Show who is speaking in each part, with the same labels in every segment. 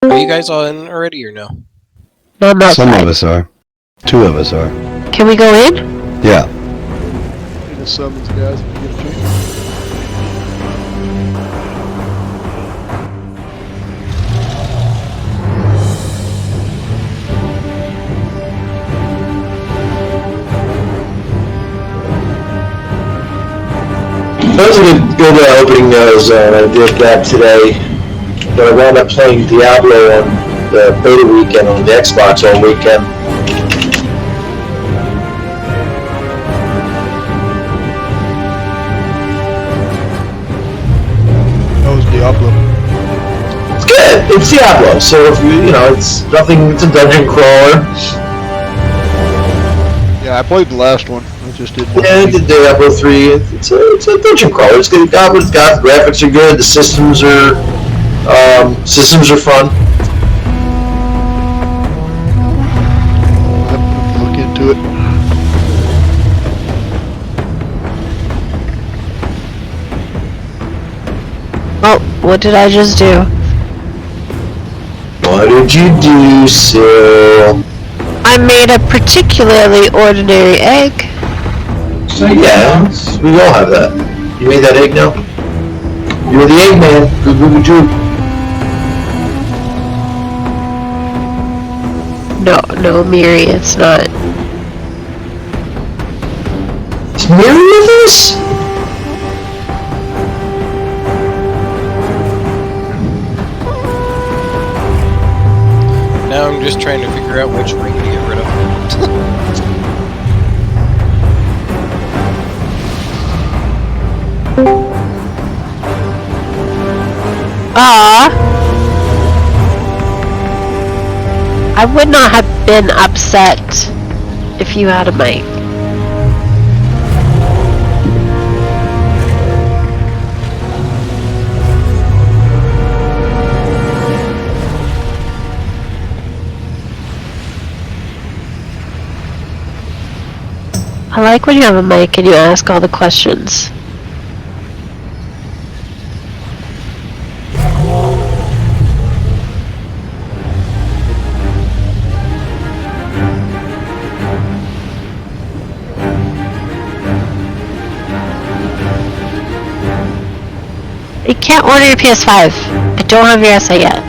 Speaker 1: Are you guys all in already or no?
Speaker 2: No, I'm outside.
Speaker 3: Some of us are. 2 of us are.
Speaker 2: Can we go in?
Speaker 3: Yeah.
Speaker 4: You just summons guys and you get a chance.
Speaker 5: That was a good opening nose. I did that today, but I wound up playing Diablo on the beta weekend on the Xbox all weekend.
Speaker 4: That was Diablo.
Speaker 5: It's good. It's Diablo, so if you know, it's nothing. It's a dungeon crawler.
Speaker 4: Yeah, I played the last one. I just didn't.
Speaker 5: Yeah, I did Diablo 3. It's a dungeon crawler. It's good. Goblin's got the graphics are good. The systems are fun.
Speaker 4: I'll have to look into it.
Speaker 2: Oh, what did I just do?
Speaker 5: What did you do, Sil?
Speaker 2: I made a particularly ordinary egg.
Speaker 5: So yeah, we all have that. You made that egg now? You're the egg man. Good job.
Speaker 2: No, Miri, it's not.
Speaker 5: Is Miri with us?
Speaker 1: Now I'm just trying to figure out which ring to get rid of.
Speaker 2: I would not have been upset if you had a mic. I like when you have a mic and you ask all the questions. You can't order your PS5. I don't have your essay yet.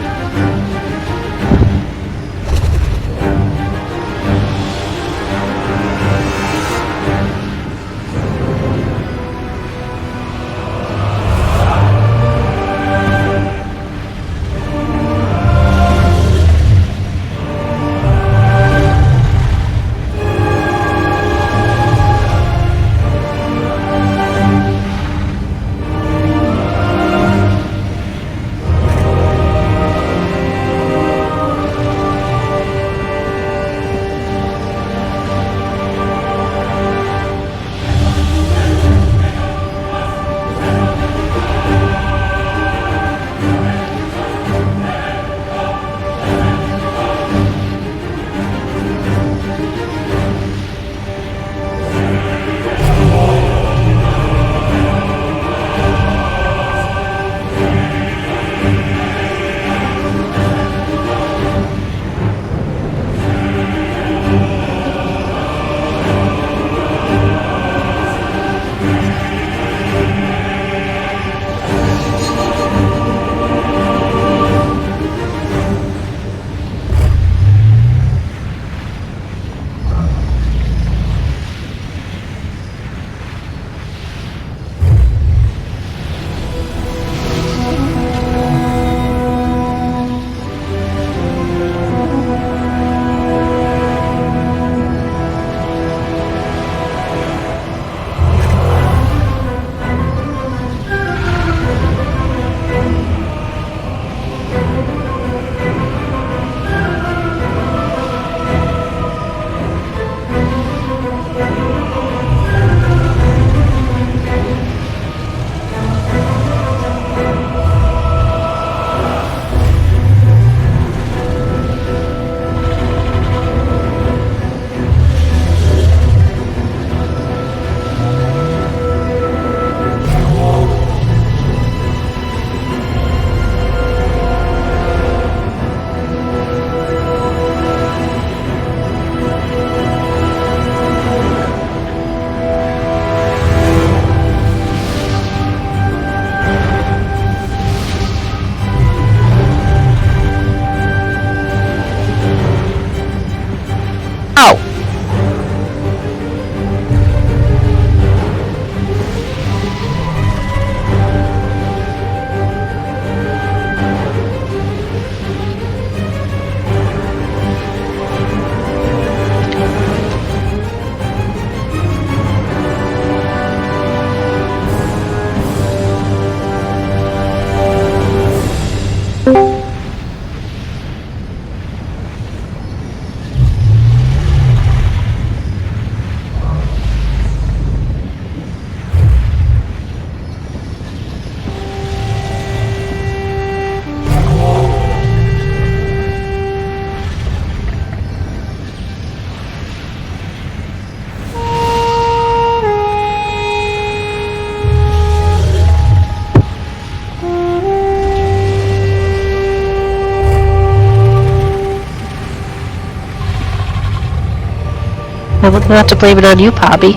Speaker 2: I will not to blame it on you, Poppy.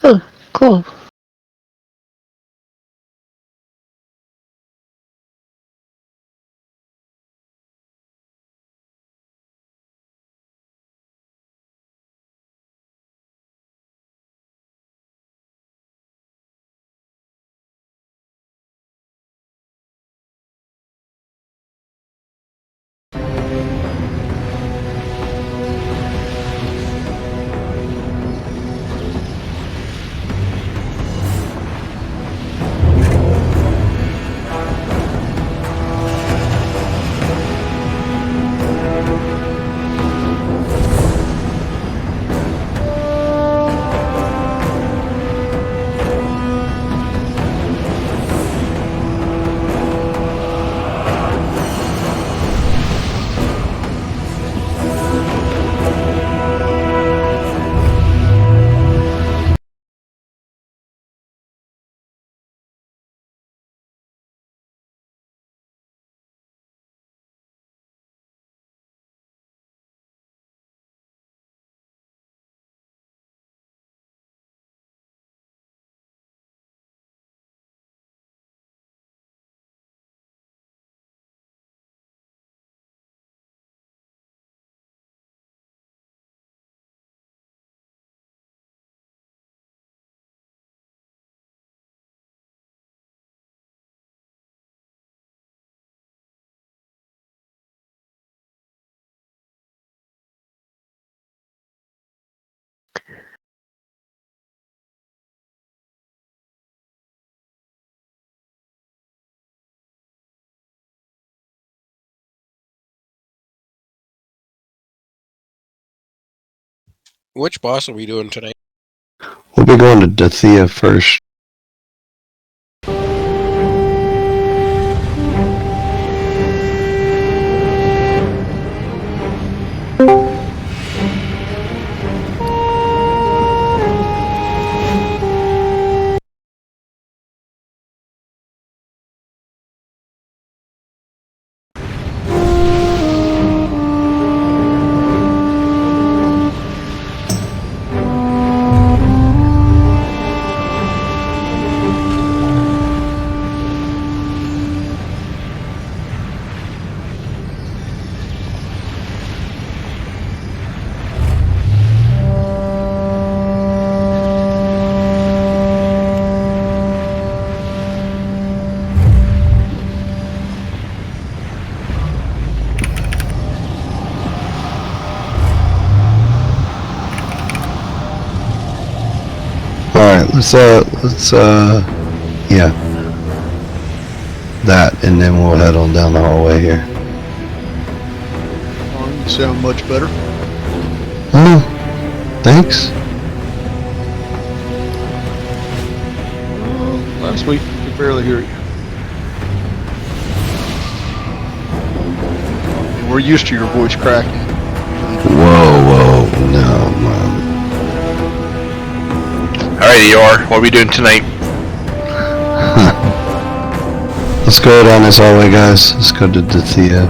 Speaker 2: Oh, cool.
Speaker 1: Which boss are we doing tonight?
Speaker 3: We'll be going to Dathea first. Alright, yeah. That, and then we'll head on down the hallway here.
Speaker 4: You sound much better.
Speaker 3: Oh, thanks.
Speaker 4: Last week, I could barely hear you. We're used to your voice cracking.
Speaker 3: Whoa, no, man.
Speaker 6: Alright, ER, what are we doing tonight?
Speaker 3: Let's go down this hallway, guys. Let's go to Dathea.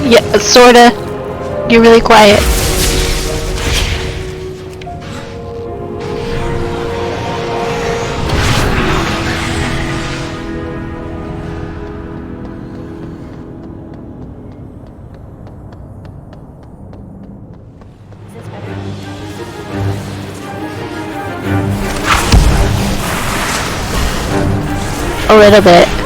Speaker 2: Yeah, sorta. You're really quiet. A little bit.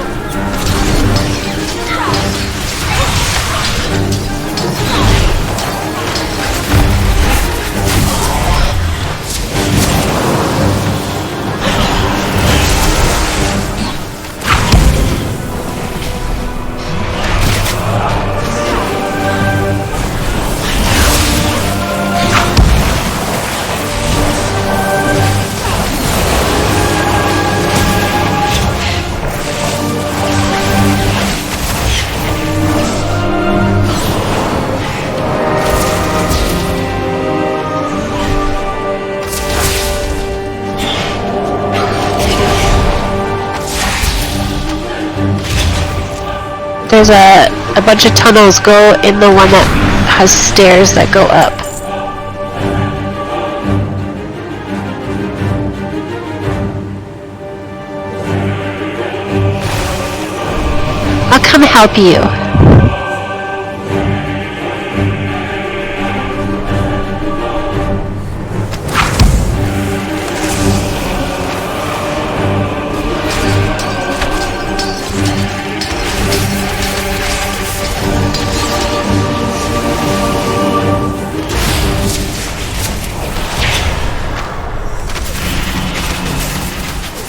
Speaker 2: There's a bunch of tunnels. Go in the one that has stairs that go up. I'll come help you.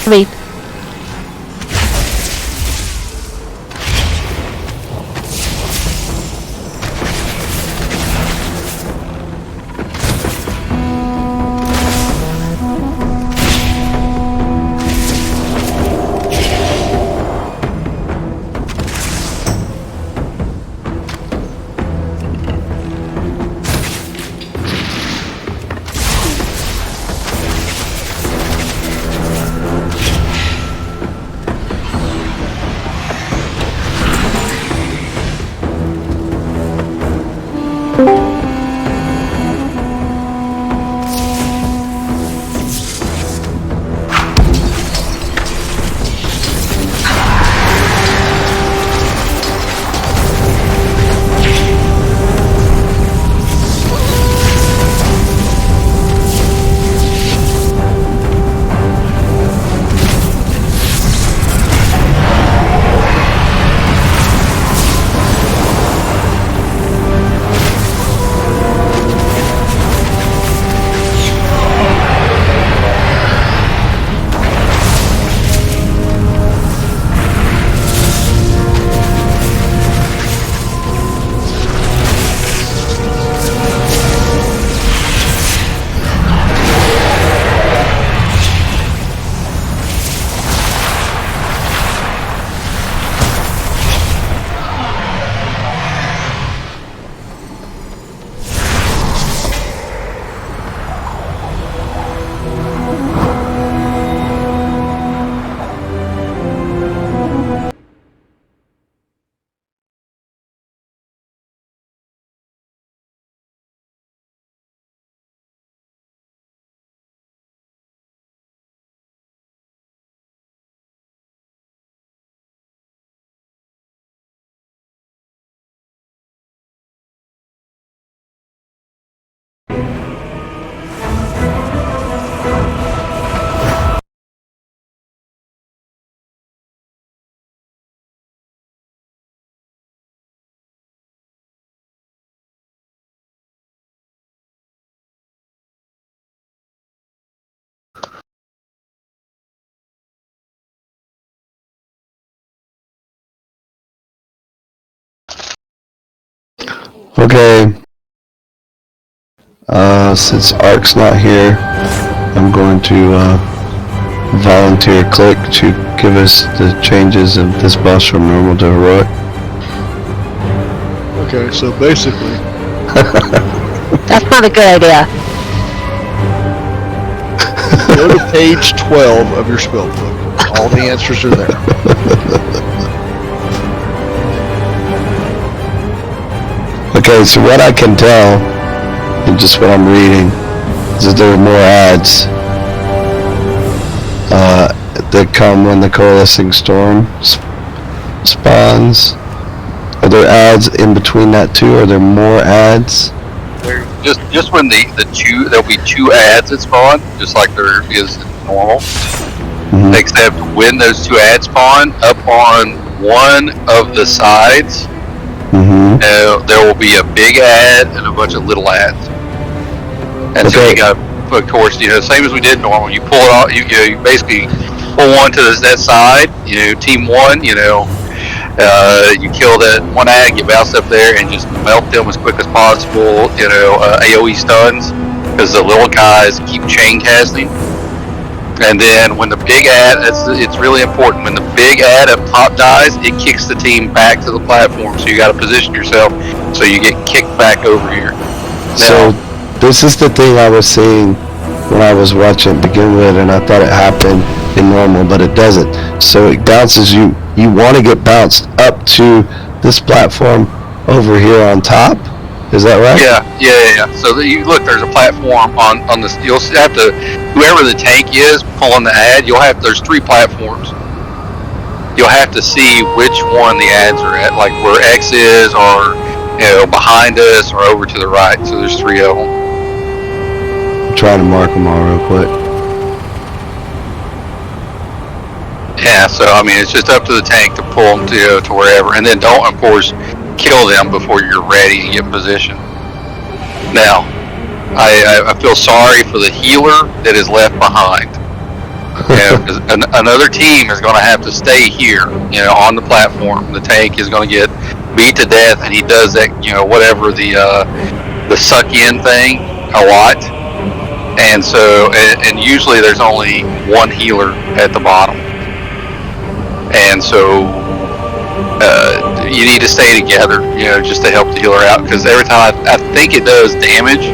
Speaker 2: I mean,
Speaker 3: Okay. Since Ark's not here, I'm going to volunteer Click to give us the changes of this boss from normal to heroic.
Speaker 4: Okay, so basically,
Speaker 2: that's not a good idea.
Speaker 4: go to page 12 of your spell book. All the answers are there.
Speaker 3: Okay, so what I can tell, and just what I'm reading, is that there are more ads that come when the coalescing storm spawns. Are there ads in between that too? Are there more ads?
Speaker 6: Just when there'll be 2 ads that spawn, just like there is normal.
Speaker 3: Mm-hmm.
Speaker 6: Except when those 2 ads spawn, up on one of the sides,
Speaker 3: Mm-hmm.
Speaker 6: there will be a big ad and a bunch of little ads. And so you got, of course, same as we did normal. You pull it off. You basically pull one to that side. Team 1. You kill that one ad, get bounced up there, and just melt them as quick as possible. AOE stuns, because the little guys keep chain casting. And then when the big ad, it's really important, when the big ad up top dies, it kicks the team back to the platform. So you got to position yourself so you get kicked back over here.
Speaker 3: So this is the thing I was seeing when I was watching to begin with, and I thought it happened in normal, but it doesn't. So it bounces you. You want to get bounced up to this platform over here on top. Is that right?
Speaker 6: Yeah. So there's a platform on this. You'll have to, whoever the tank is pulling the ad, there's 3 platforms. You'll have to see which one the ads are at, like where X is, or behind us, or over to the right. So there's 3 of them.
Speaker 3: I'm trying to mark them all real quick.
Speaker 6: Yeah. So it's just up to the tank to pull them to wherever, and then don't, of course, kill them before you're ready and get in position. Now, I feel sorry for the healer that is left behind. Because another team is going to have to stay here, on the platform. The tank is going to get beat to death, and he does that, whatever the suck in thing a lot. And so, and usually there's only one healer at the bottom. And so, you need to stay together, just to help the healer out, because every time I think it does damage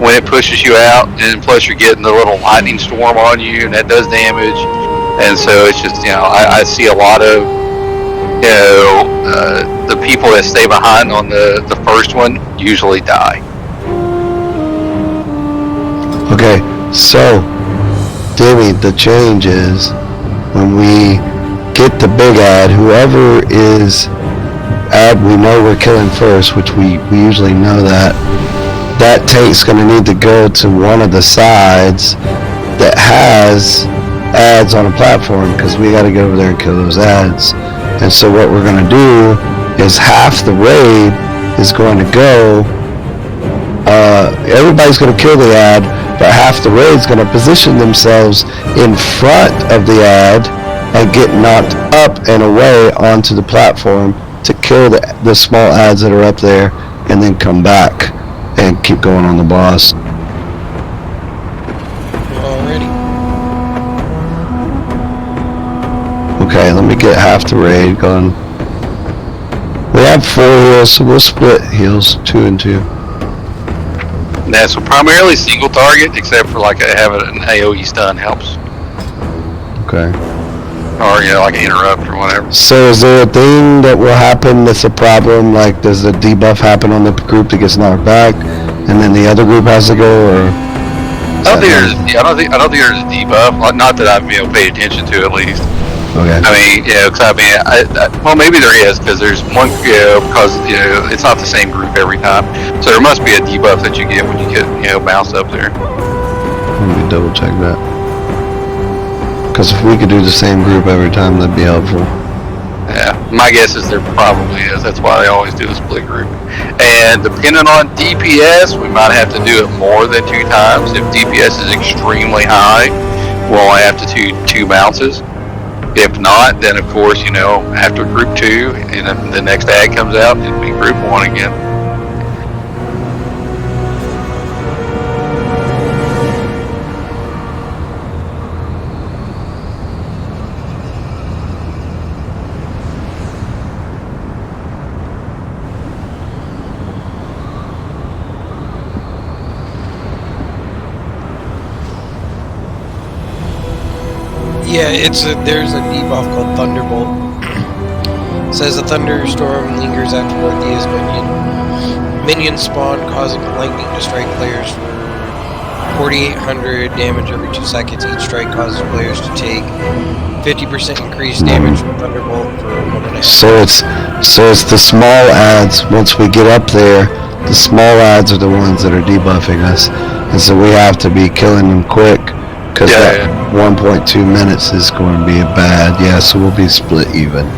Speaker 6: when it pushes you out, and plus you're getting the little lightning storm on you, and that does damage. And so it's just, I see a lot of, the people that stay behind on the first one usually die.
Speaker 3: Okay, so Demi, the change is when we get the big ad, whoever is ad we know we're killing first, which we usually know that tank's going to need to go to one of the sides that has ads on a platform, because we got to get over there and kill those ads. And so what we're going to do is half the raid is going to go, everybody's going to kill the ad, but half the raid's going to position themselves in front of the ad and get knocked up and away onto the platform to kill the small ads that are up there, and then come back and keep going on the boss.
Speaker 1: Alrighty.
Speaker 3: Okay, let me get half the raid going. We have 4 heals, so we'll split heals 2 and 2.
Speaker 6: Yeah, so primarily single target, except for like having an AOE stun helps.
Speaker 3: Okay.
Speaker 6: Or, like an interrupt or whatever.
Speaker 3: So is there a thing that will happen that's a problem? Like, does the debuff happen on the group that gets knocked back, and then the other group has to go, or?
Speaker 6: I don't think there's a debuff. Not that I've paid attention to, at least.
Speaker 3: Okay.
Speaker 6: Well, maybe there is, because there's one, because it's not the same group every time. So there must be a debuff that you get when you get bounced up there.
Speaker 3: Let me double check that. Because if we could do the same group every time, that'd be helpful.
Speaker 6: Yeah, my guess is there probably is. That's why they always do the split group. And depending on DPS, we might have to do it more than 2 times. If DPS is extremely high, we'll only have to do 2 bounces. If not, then of course, after group 2, and the next ad comes out, it'll be group 1 again.
Speaker 1: Yeah, there's a debuff called Thunderbolt. It says a thunderstorm lingers after Dathea's minion. Minions spawn, causing lightning to strike players for 4,800 damage every 2 seconds. Each strike causes players to take 50% increased damage from Thunderbolt for 1.5.
Speaker 3: So it's the small ads. Once we get up there, the small ads are the ones that are debuffing us, and so we have to be killing them quick because that 1.2 minutes is going to be bad. Yeah, so we'll be split even.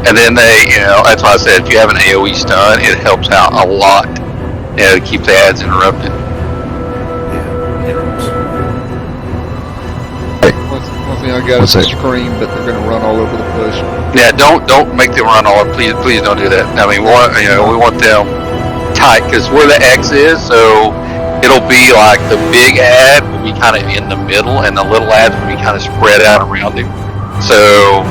Speaker 6: And then that's why I said if you have an AoE stun, it helps out a lot. To keep the ads interrupted.
Speaker 4: One thing I got is a scream, but they're going to run all over the place.
Speaker 6: Yeah, don't make them run all over. Please don't do that. I mean, we want them tight because where the X is, so it'll be like the big ad will be kind of in the middle, and the little ads will be kind of spread out around him. So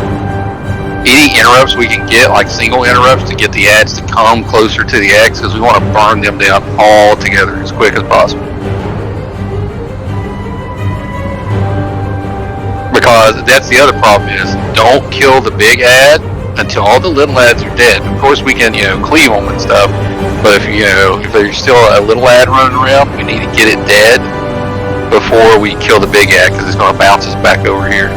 Speaker 6: any interrupts we can get, like single interrupts, to get the ads to come closer to the X, because we want to burn them down all together as quick as possible. Because that's the other problem is don't kill the big ad until all the little ads are dead. Of course we can cleave them and stuff, but if there's still a little ad running around, we need to get it dead before we kill the big ad, because it's going to bounce us back over here.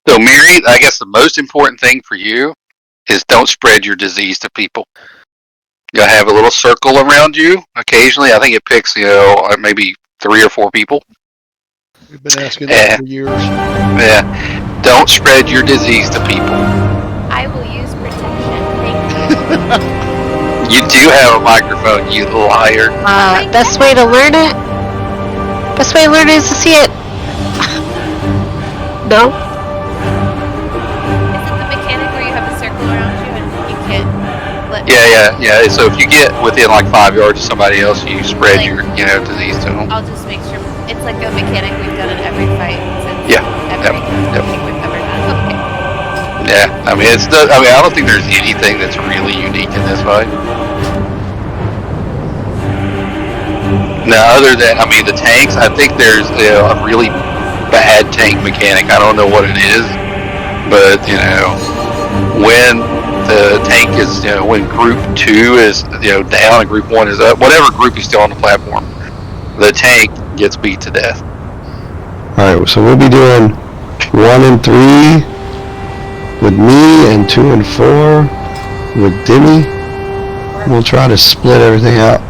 Speaker 6: So, Mary, I guess the most important thing for you is don't spread your disease to people. You'll have a little circle around you. Occasionally, I think it picks, maybe 3 or 4 people.
Speaker 4: We've been asking that for years.
Speaker 6: Yeah. Don't spread your disease to people.
Speaker 7: I will use protection. Thank you.
Speaker 6: You do have a microphone, you liar.
Speaker 2: Best way to learn it? Best way to learn it is to see it. No?
Speaker 6: Yeah. So if you get within like 5 yards of somebody else, you spread your, disease to them.
Speaker 7: I'll just make sure it's like a mechanic we've done in every fight since every thing we've ever done. Okay.
Speaker 6: Yeah, I mean I don't think there's anything that's really unique in this fight. Now, other than the tanks, I think there's a really bad tank mechanic. I don't know what it is, but when the tank is, when group 2 is, down and group 1 is up, whatever group is still on the platform, the tank gets beat to death.
Speaker 3: Alright, so we'll be doing 1 and 3 with me and 2 and 4 with Demi. We'll try to split everything out.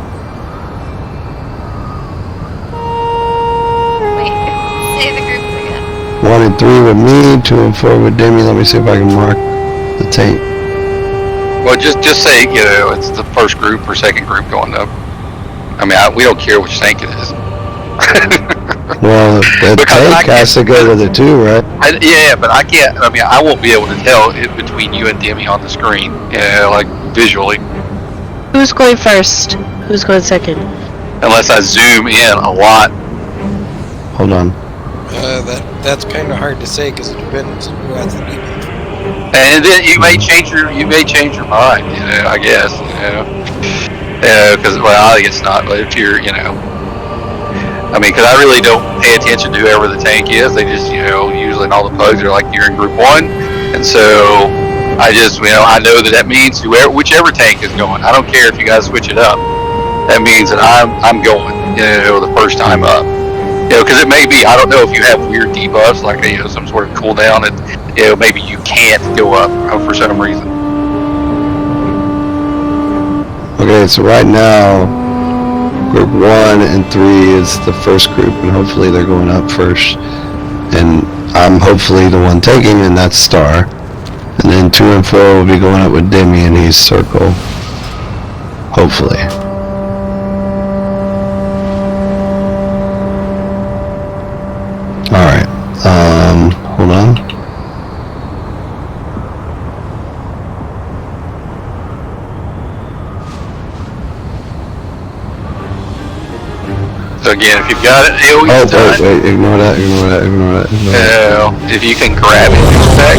Speaker 7: Wait, say the groups again.
Speaker 3: 1 and 3 with me, 2 and 4 with Demi. Let me see if I can mark the tank.
Speaker 6: Well, just say, it's the first group or second group going up. We don't care which tank it is.
Speaker 3: Well, the tank has to go to the 2, right?
Speaker 6: But I can't, I won't be able to tell it between you and Demi on the screen, like visually.
Speaker 2: Who's going first? Who's going second?
Speaker 6: Unless I zoom in a lot.
Speaker 3: Hold on.
Speaker 1: That's kind of hard to say because it depends on who has the debuff.
Speaker 6: And then you may change your mind, I guess, because I think it's not. But if you're, because I really don't pay attention to whoever the tank is. They just, usually in all the pugs are like you're in group 1, and so I just, I know that means whichever tank is going. I don't care if you guys switch it up. That means that I'm going, the first time up. Because it may be, I don't know if you have weird debuffs, like, some sort of cooldown, and, maybe you can't go up for some reason.
Speaker 3: Okay, so right now, group 1 and 3 is the first group, and hopefully they're going up first. And I'm hopefully the one taking, and that's Star. And then 2 and 4 will be going up with Demi, and he's Circle. Hopefully. Alright, hold on.
Speaker 6: Again, if you've got it, AoE
Speaker 3: Oh,
Speaker 6: done.
Speaker 3: wait, ignore that.
Speaker 6: If you can grab it in your spec,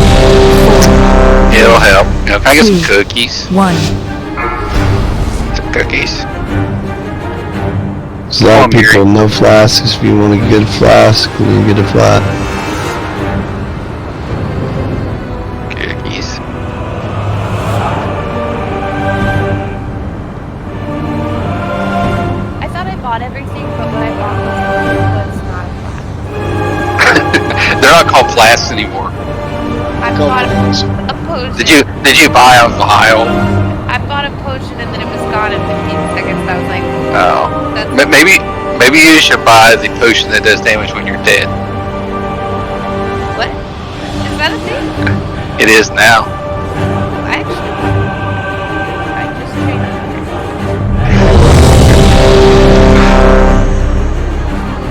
Speaker 6: it'll help. You know, can I get some cookies?
Speaker 8: 1.
Speaker 6: Some cookies.
Speaker 3: There's a lot of people, no flasks. If you want to get a flask, you get a flask.
Speaker 6: Cookies.
Speaker 7: I thought I bought everything, but what I bought was not a flask.
Speaker 6: They're not called flasks anymore.
Speaker 7: I bought a potion.
Speaker 6: Did you buy a vial?
Speaker 7: I bought a potion and then it was gone in 15 seconds. I was like,
Speaker 6: Oh. Maybe you should buy the potion that does damage when you're dead.
Speaker 7: what? Is that a thing?
Speaker 6: It is now.
Speaker 7: I just trained it.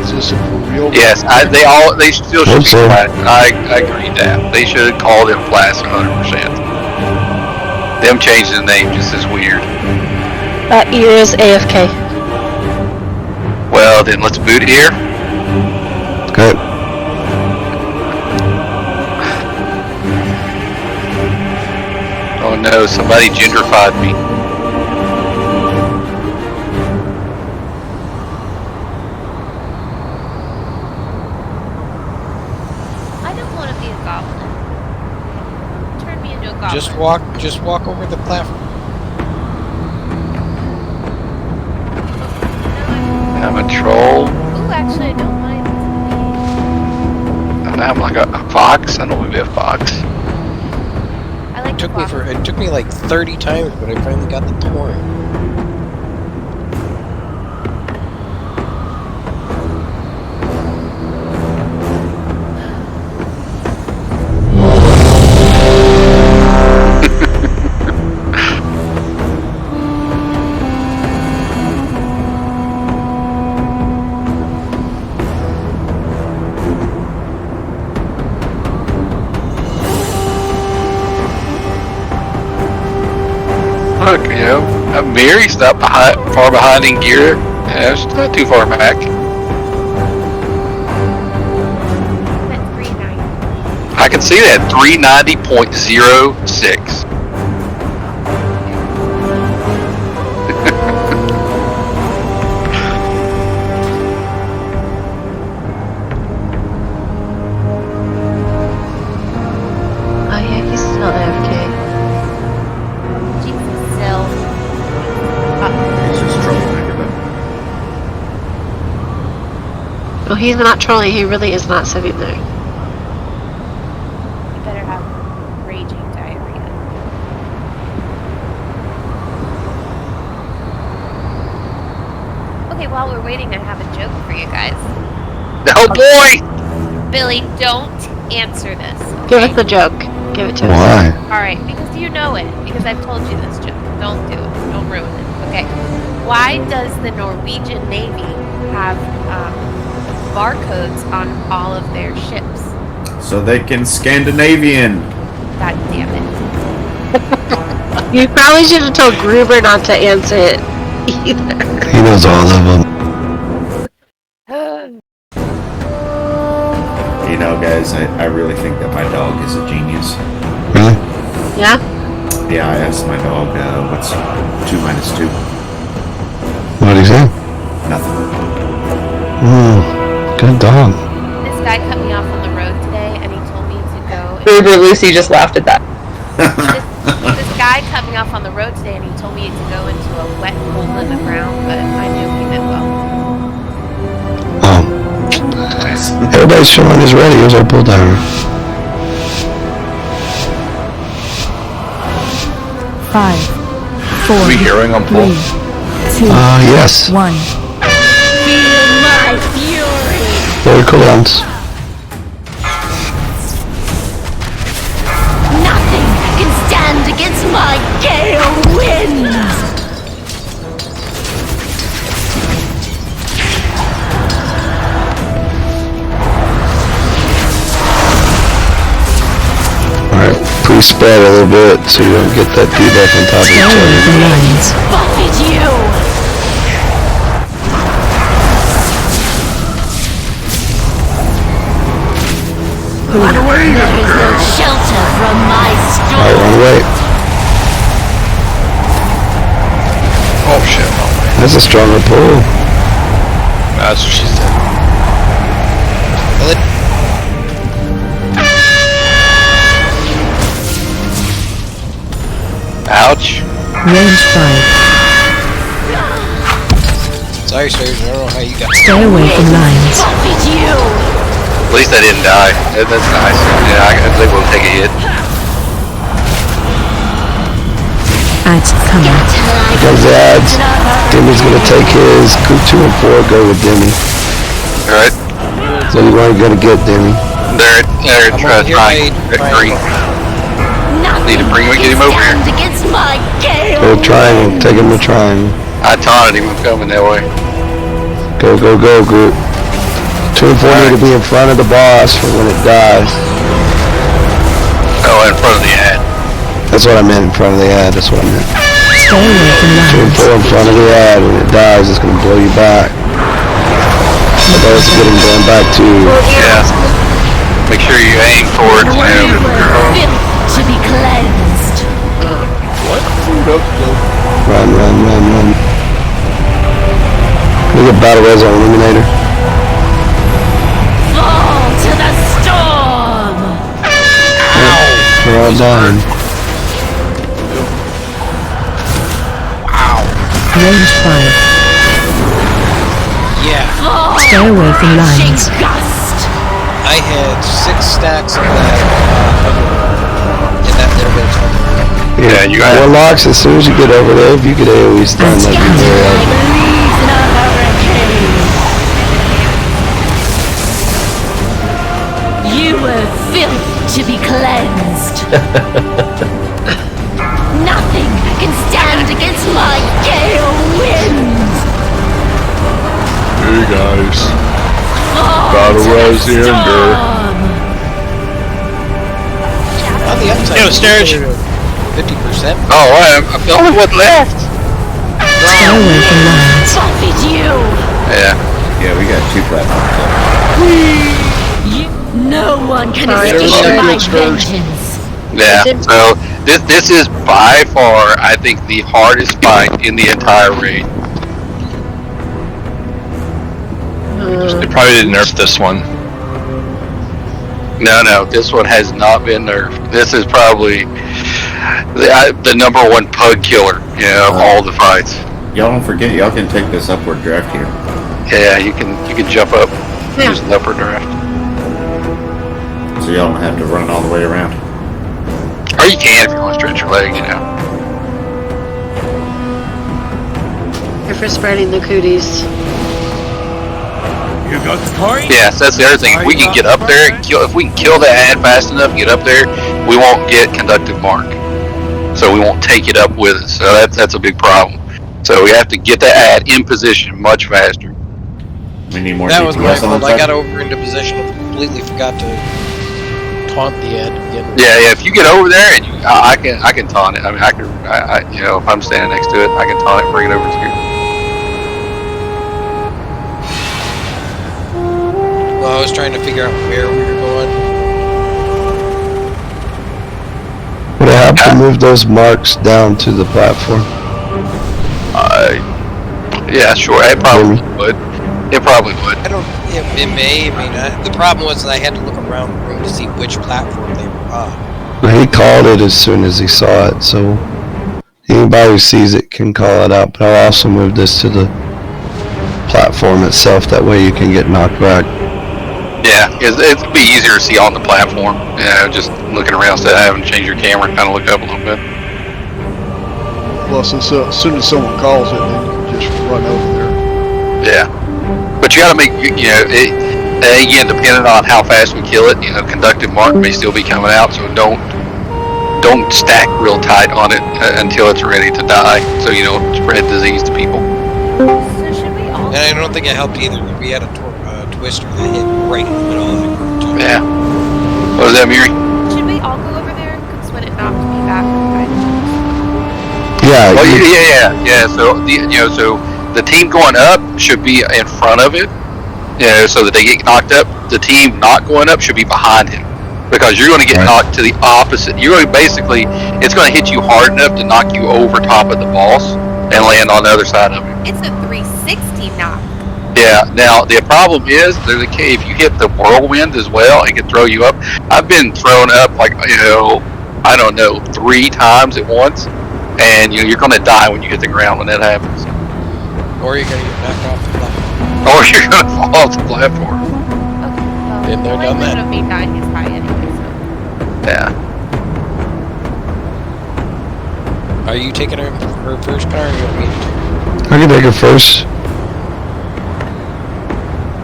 Speaker 4: Is this a for real?
Speaker 6: Yes, they still should be flasks. I agree that. They should call them flasks 100%. Them changing the name just is weird.
Speaker 2: Ear is AFK.
Speaker 6: Well, then let's boot here.
Speaker 3: Okay.
Speaker 6: Oh no, somebody gentrified me.
Speaker 7: I don't want to be a goblin. Turn me into a goblin.
Speaker 1: Just walk over the platform.
Speaker 6: I'm a troll.
Speaker 7: Ooh, actually, I don't mind.
Speaker 6: And I'm like a fox. I don't want to be a fox.
Speaker 7: I like
Speaker 1: It took me like 30 times, but I finally got the torrent.
Speaker 6: Look, you know, Mary's not far behind in gear. Yeah, she's not too far back.
Speaker 7: At 390.
Speaker 6: I can see that 390.06.
Speaker 2: Oh yeah, he's still AFK.
Speaker 7: Jesus, Zill.
Speaker 9: He's just trolling again.
Speaker 2: Oh, he's not trolling. He really is not sitting there.
Speaker 7: You better have raging diarrhea. Okay, while we're waiting, I have a joke for you guys.
Speaker 6: Oh boy!
Speaker 7: Billy, don't answer this.
Speaker 2: Give us the joke. Give it to us.
Speaker 3: Why?
Speaker 7: Alright, because you know it. Because I've told you this joke. Don't do it. Don't ruin it. Okay. Why does the Norwegian Navy have barcodes on all of their ships?
Speaker 9: So they can Scandinavian.
Speaker 7: God damn it.
Speaker 2: You probably should have told Gruber not to answer it either.
Speaker 3: He knows all of them.
Speaker 9: You know, guys, I really think that my dog is a genius.
Speaker 3: Really?
Speaker 2: Yeah?
Speaker 9: Yeah, I asked my dog, what's 2 minus 2?
Speaker 3: What do you say?
Speaker 9: Nothing.
Speaker 3: Good dog.
Speaker 7: This guy cut me off on the road today and he told me to go.
Speaker 10: Gruber Lucy just laughed at that.
Speaker 7: This guy cut me off on the road today and he told me to go into a wet hole in the ground, but I knew he meant well.
Speaker 3: Oh.
Speaker 9: Nice.
Speaker 3: Everybody's showing his radios or pull down.
Speaker 8: 5, 4,
Speaker 4: We hearing on
Speaker 8: 3,
Speaker 4: pull?
Speaker 8: 2,
Speaker 3: Yes.
Speaker 8: 1.
Speaker 11: Feel my fury!
Speaker 3: Very cool ones.
Speaker 11: Nothing can stand against my gale winds!
Speaker 3: Alright, please spread a little bit so you don't get that debuff on top of each other.
Speaker 11: Buffet you! There is no shelter from my storm.
Speaker 3: Alright, run away.
Speaker 4: Oh shit.
Speaker 3: That's a stronger pull.
Speaker 4: That's what she said.
Speaker 1: Well, it,
Speaker 6: Ouch.
Speaker 8: Range 5.
Speaker 1: sorry, sirs. I don't know how you got.
Speaker 8: Stay away from lines.
Speaker 11: Buffet you.
Speaker 6: At least I didn't die. That's nice. Yeah, I was able to take a hit.
Speaker 8: Ads coming.
Speaker 3: Comes the ads. Demi's gonna take his. Crew 2 and 4 go with Demi.
Speaker 6: Alright.
Speaker 3: So you want to get Demi.
Speaker 6: They're
Speaker 1: I'm over here
Speaker 6: trying.
Speaker 1: by
Speaker 6: Green. Need to bring him, get him over here.
Speaker 11: Stand against my gale.
Speaker 3: Go triangle. Take him to triangle.
Speaker 6: I taunted him coming that way.
Speaker 3: Go, go, go, group. 2 and 4 need to be in front of the boss for when it dies.
Speaker 6: Oh, in front of the ad.
Speaker 3: That's what I meant, in front of the ad. That's what I meant.
Speaker 8: Stay away from
Speaker 3: 2 and
Speaker 8: lines.
Speaker 3: 4 in front of the ad. When it dies, it's gonna blow you back. That's to get him going back to.
Speaker 6: Yeah. Make sure you aim towards him.
Speaker 11: Fit to be cleansed.
Speaker 3: Run, run, run, run. Look at Battle Res on Illuminator.
Speaker 11: Fall to the storm.
Speaker 3: They're all dying.
Speaker 8: Range 5.
Speaker 1: Yeah,
Speaker 11: Fall.
Speaker 8: Stay away from lines.
Speaker 11: Gust.
Speaker 1: I had 6 stacks of that in that little bit of time.
Speaker 6: Yeah, you got it.
Speaker 3: Well, Locks, as soon as you get over there, if you could AoE stun, that'd be very helpful.
Speaker 11: Like leaves in a hurricane. You were filth to be cleansed. Nothing can stand against my gale winds.
Speaker 4: Hey guys.
Speaker 11: Fall
Speaker 4: Battle
Speaker 11: to the
Speaker 4: Res the Ender.
Speaker 11: storm.
Speaker 1: On the upside,
Speaker 12: Yo, Sturge.
Speaker 1: 50%.
Speaker 6: Oh, I'm the only one left.
Speaker 8: Stay away from lines.
Speaker 11: Buffet you.
Speaker 6: Yeah.
Speaker 9: Yeah, we got 2 platforms.
Speaker 11: No one can
Speaker 2: Sorry,
Speaker 11: escape
Speaker 2: Sturge.
Speaker 11: my
Speaker 4: Sturge.
Speaker 11: vengeance.
Speaker 6: Yeah. So this is by far, I think, the hardest fight in the entire raid.
Speaker 4: They probably didn't nerf this one.
Speaker 6: No, this one has not been nerfed. This is probably the number 1 pug killer, of all the fights.
Speaker 9: Y'all don't forget, y'all can take this upward draft here.
Speaker 6: Yeah, you can jump up, use an upper draft.
Speaker 9: So y'all don't have to run all the way around.
Speaker 6: Or you can if you want to stretch your leg,
Speaker 2: You're for spreading the cooties.
Speaker 12: You got the car?
Speaker 6: Yeah, so that's the other thing. If we can get up there and kill, if we can kill the ad fast enough, get up there, we won't get conductive mark. So we won't take it up with us. So that's a big problem. So we have to get the ad in position much faster.
Speaker 9: We need more
Speaker 1: That was my
Speaker 9: DPS on
Speaker 1: fault.
Speaker 9: that
Speaker 1: I got
Speaker 9: side.
Speaker 1: over into position and completely forgot to taunt the ad to begin with.
Speaker 6: Yeah. If you get over there and I can taunt it. I mean, I if I'm standing next to it, I can taunt it and bring it over to you.
Speaker 1: Well, I was trying to figure out where we were going.
Speaker 3: Would I have to move those marks down to the platform?
Speaker 6: Yeah, sure. It probably would. It probably would.
Speaker 1: I don't. It may. I mean, the problem was that I had to look around the room to see which platform they were on.
Speaker 3: Well, he called it as soon as he saw it, so anybody who sees it can call it out. But I'll also move this to the platform itself. That way you can get knocked back.
Speaker 6: Yeah, because it'd be easier to see on the platform. Just looking around instead of having to change your camera and kind of look up a little bit.
Speaker 4: Plus, as soon as someone calls it, then you can just run over there.
Speaker 6: Yeah, but you got to make again, depending on how fast we kill it, conductive mark may still be coming out, so don't stack real tight on it until it's ready to die, so you don't spread disease to people.
Speaker 7: So should we all?
Speaker 1: And I don't think it helped either. We had a twister that hit right in the middle of the group too.
Speaker 6: Yeah. What was that, Miri?
Speaker 7: Should we all go over there? Because when it knocked me back,
Speaker 3: Yeah.
Speaker 6: Well, yeah. So so the team going up should be in front of it, so that they get knocked up. The team not going up should be behind him. because you're going to get
Speaker 3: Right.
Speaker 6: knocked to the opposite. You're going to basically, it's going to hit you hard enough to knock you over top of the boss and land on the other side of it.
Speaker 7: It's a 360 knock.
Speaker 6: Yeah. Now the problem is, there's a case if you hit the whirlwind as well, it can throw you up. I've been thrown up like I don't know 3 times at once, and you're going to die when you hit the ground when that happens,
Speaker 1: Or you're gonna get knocked off the platform.
Speaker 6: or you're going to fall off the platform.
Speaker 7: Okay. Well,
Speaker 1: Been there,
Speaker 7: the
Speaker 1: done
Speaker 7: likelihood
Speaker 1: that.
Speaker 7: of me dying is high anyway, so.
Speaker 6: Yeah.
Speaker 1: Are you taking her first car, or you want me to?
Speaker 3: I can take it first.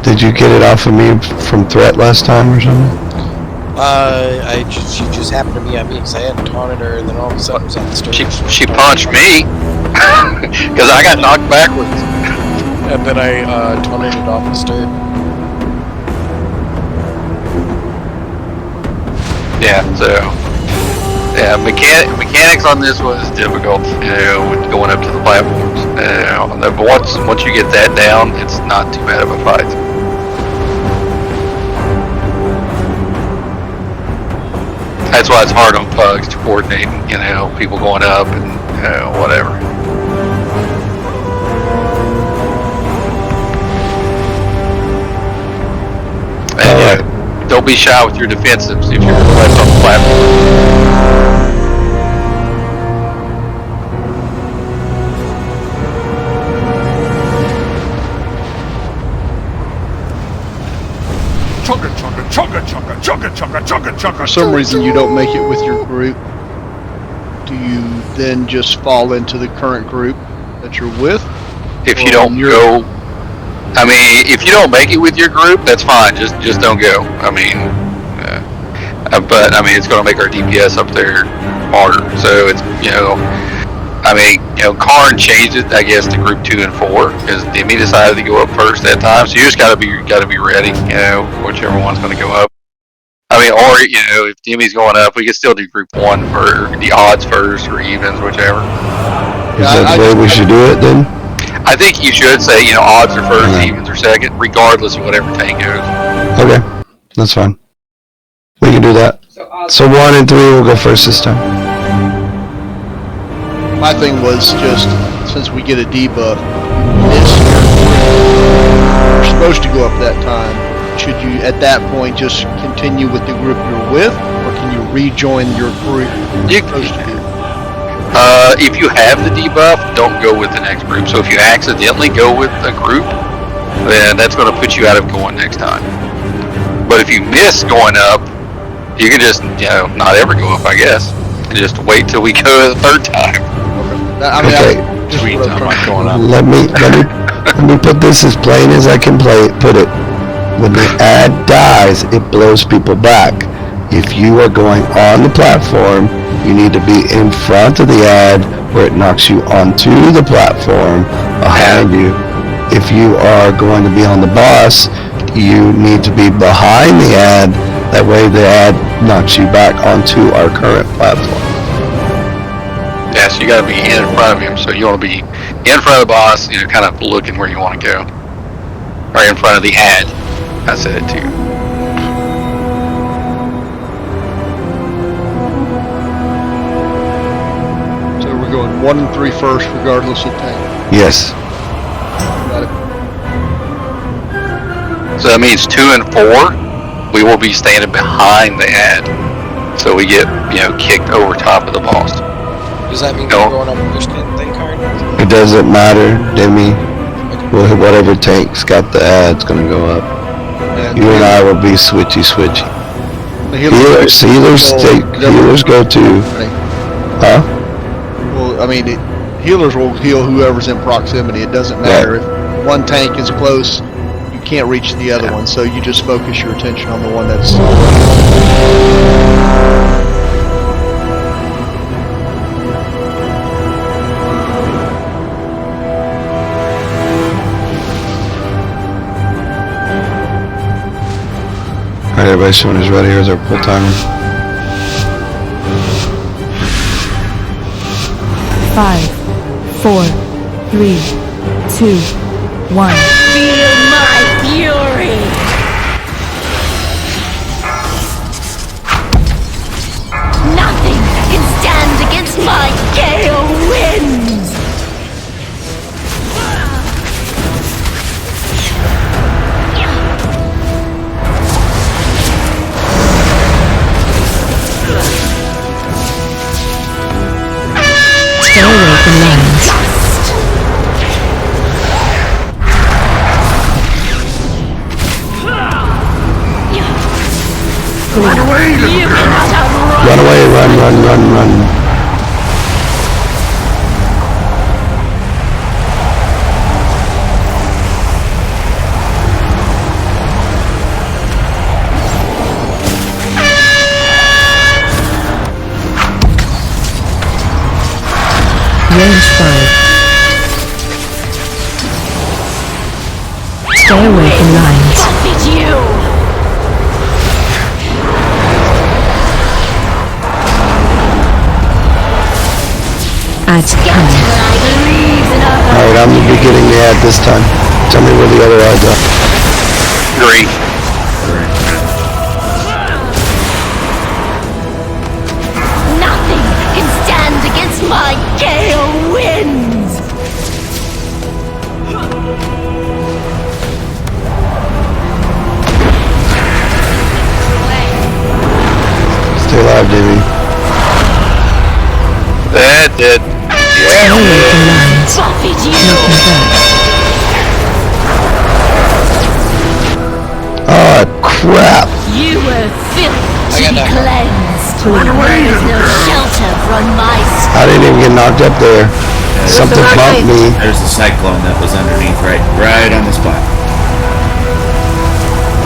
Speaker 3: Did you get it off of me from threat last time or something?
Speaker 1: She just happened to be on me because I hadn't taunted her, and then all of a sudden it was on the stairs.
Speaker 6: She punched me because I got knocked backwards.
Speaker 1: And then I taunted it off the stair.
Speaker 6: Yeah, so yeah, mechanics on this was difficult, with going up to the platforms. But once you get that down, it's not too bad of a fight. That's why it's hard on pugs to coordinate, people going up and whatever. And don't be shy with your defensives if you're left on the platform.
Speaker 4: For some reason you don't make it with your group, do you then just fall into the current group that you're with?
Speaker 6: If you don't go, if you don't make it with your group, that's fine. Just don't go. But it's going to make our DPS up there harder. So it's Karn changed it, I guess, to group 2 and 4 because Demi decided to go up first that time. So you just got to be ready. Whichever one's going to go up. If Demi's going up, we can still do group 1 for the odds first or evens, whichever.
Speaker 3: Is that the way we should do it then?
Speaker 6: I think you should say, odds are first, evens are second, regardless of whatever tank goes.
Speaker 3: Okay, that's fine. We can do that. So 1 and 3 will go first this time.
Speaker 4: My thing was just, since we get a debuff, you're supposed to go up that time. Should you, at that point, just continue with the group you're with, or can you rejoin your group you're supposed to do?
Speaker 6: If you have the debuff, don't go with the next group. So if you accidentally go with a group, then that's going to put you out of going next time. But if you miss going up, you can just, not ever go up, I guess. Just wait till we go the third time.
Speaker 3: Okay. Let me put this as plain as I can put it. When the ad dies, it blows people back. If you are going on the platform, you need to be in front of the ad where it knocks you onto the platform behind you. If you are going to be on the boss, you need to be behind the ad. That way the ad knocks you back onto our current platform.
Speaker 6: Yeah, so you got to be in front of him. So you want to be in front of the boss, kind of looking where you want to go. Or in front of the ad. I said it too.
Speaker 4: So we're going 1 and 3 first, regardless of tank.
Speaker 3: Yes.
Speaker 4: Got it.
Speaker 6: So that means 2 and 4, we will be standing behind the ad. So we get, kicked over top of the boss.
Speaker 1: Does that mean you're going up first then, Karn?
Speaker 3: It doesn't matter, Demi. Whatever tank's got the ad's gonna go up. You and I will be switchy. Healers go too. Huh?
Speaker 4: Well, healers will heal whoever's in proximity. It doesn't matter. If one tank is close, you can't reach the other one, so you just focus your attention on the one that's...
Speaker 3: Alright, everybody, someone is ready. Here's our pull timer.
Speaker 8: 5, 4, 3, 2, 1.
Speaker 11: Feel my fury!
Speaker 8: from lines.
Speaker 11: Run away! You cannot outrun!
Speaker 3: Run away, run.
Speaker 8: Range 5. Stay away from lines.
Speaker 11: Buffet you!
Speaker 8: Ads coming.
Speaker 3: Alright, I'm gonna be getting the ad this time. Tell me where the other ads are.
Speaker 6: Green.
Speaker 11: Nothing can stand against my gale winds!
Speaker 3: Stay alive, Davey.
Speaker 6: That did.
Speaker 8: Stay away from lines.
Speaker 11: Buffet you!
Speaker 8: Knocking back.
Speaker 3: Oh, crap.
Speaker 11: You were fit to
Speaker 1: I got
Speaker 11: be
Speaker 1: that.
Speaker 11: cleansed. There is no shelter from my
Speaker 3: I didn't even get knocked up there. Something bumped me.
Speaker 9: There's the cyclone that was underneath, right on the spot.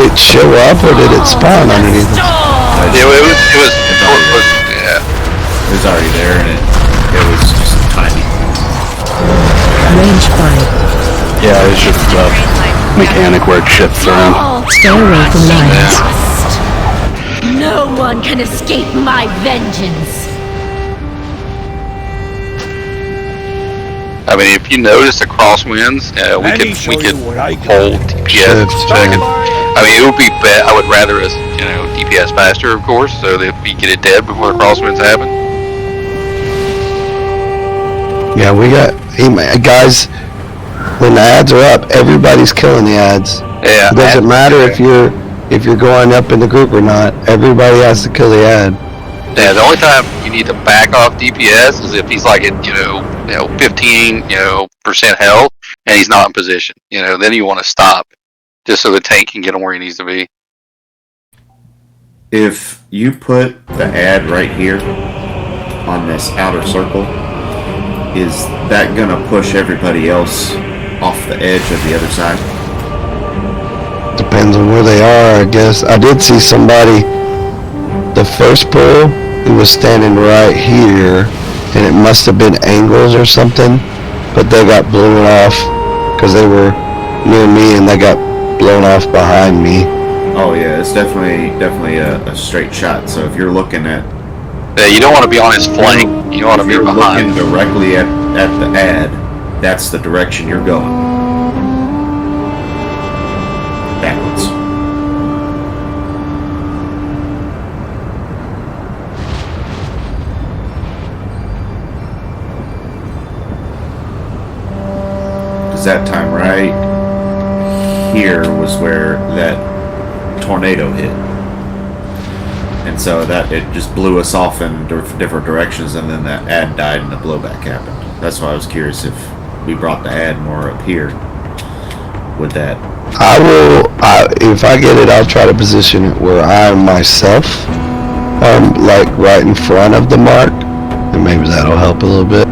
Speaker 3: Did it show up or did it spawn underneath us?
Speaker 6: It was yeah.
Speaker 9: It was already there, and it was just tiny.
Speaker 8: Range 5.
Speaker 12: Yeah, it's just a mechanic where it shifts around.
Speaker 8: Stay away from lines.
Speaker 11: No one can escape my vengeance.
Speaker 6: I mean, if you notice the crosswinds, we could hold DPS second. I mean, it would be bad. I would rather us, DPS faster, of course, so that we get it dead before the crosswinds happen.
Speaker 3: Yeah, we got... Hey, guys, when the ads are up, everybody's killing the ads.
Speaker 6: Yeah.
Speaker 3: It doesn't matter if you're going up in the group or not. Everybody has to kill the ad.
Speaker 6: Yeah, the only time you need to back off DPS is if he's like at 15% health and he's not in position. Then you want to stop just so the tank can get him where he needs to be.
Speaker 9: If you put the ad right here on this outer circle, is that gonna push everybody else off the edge of the other side?
Speaker 3: Depends on where they are, I guess. I did see somebody, the first pull, who was standing right here, and it must have been angles or something, but they got blown off because they were near me and they got blown off behind me.
Speaker 9: Oh yeah, it's definitely a straight shot. So if you're looking at,
Speaker 6: Yeah, you don't want to be on his flank. You want to be behind.
Speaker 9: looking directly at the ad, that's the direction you're going. Backwards. Because that time right here was where that tornado hit. And so that it just blew us off in different directions, and then that ad died and the blowback happened. That's why I was curious if we brought the ad more up here. Would that?
Speaker 3: If I get it, I'll try to position it where I myself, like right in front of the mark, and maybe that'll help a little bit.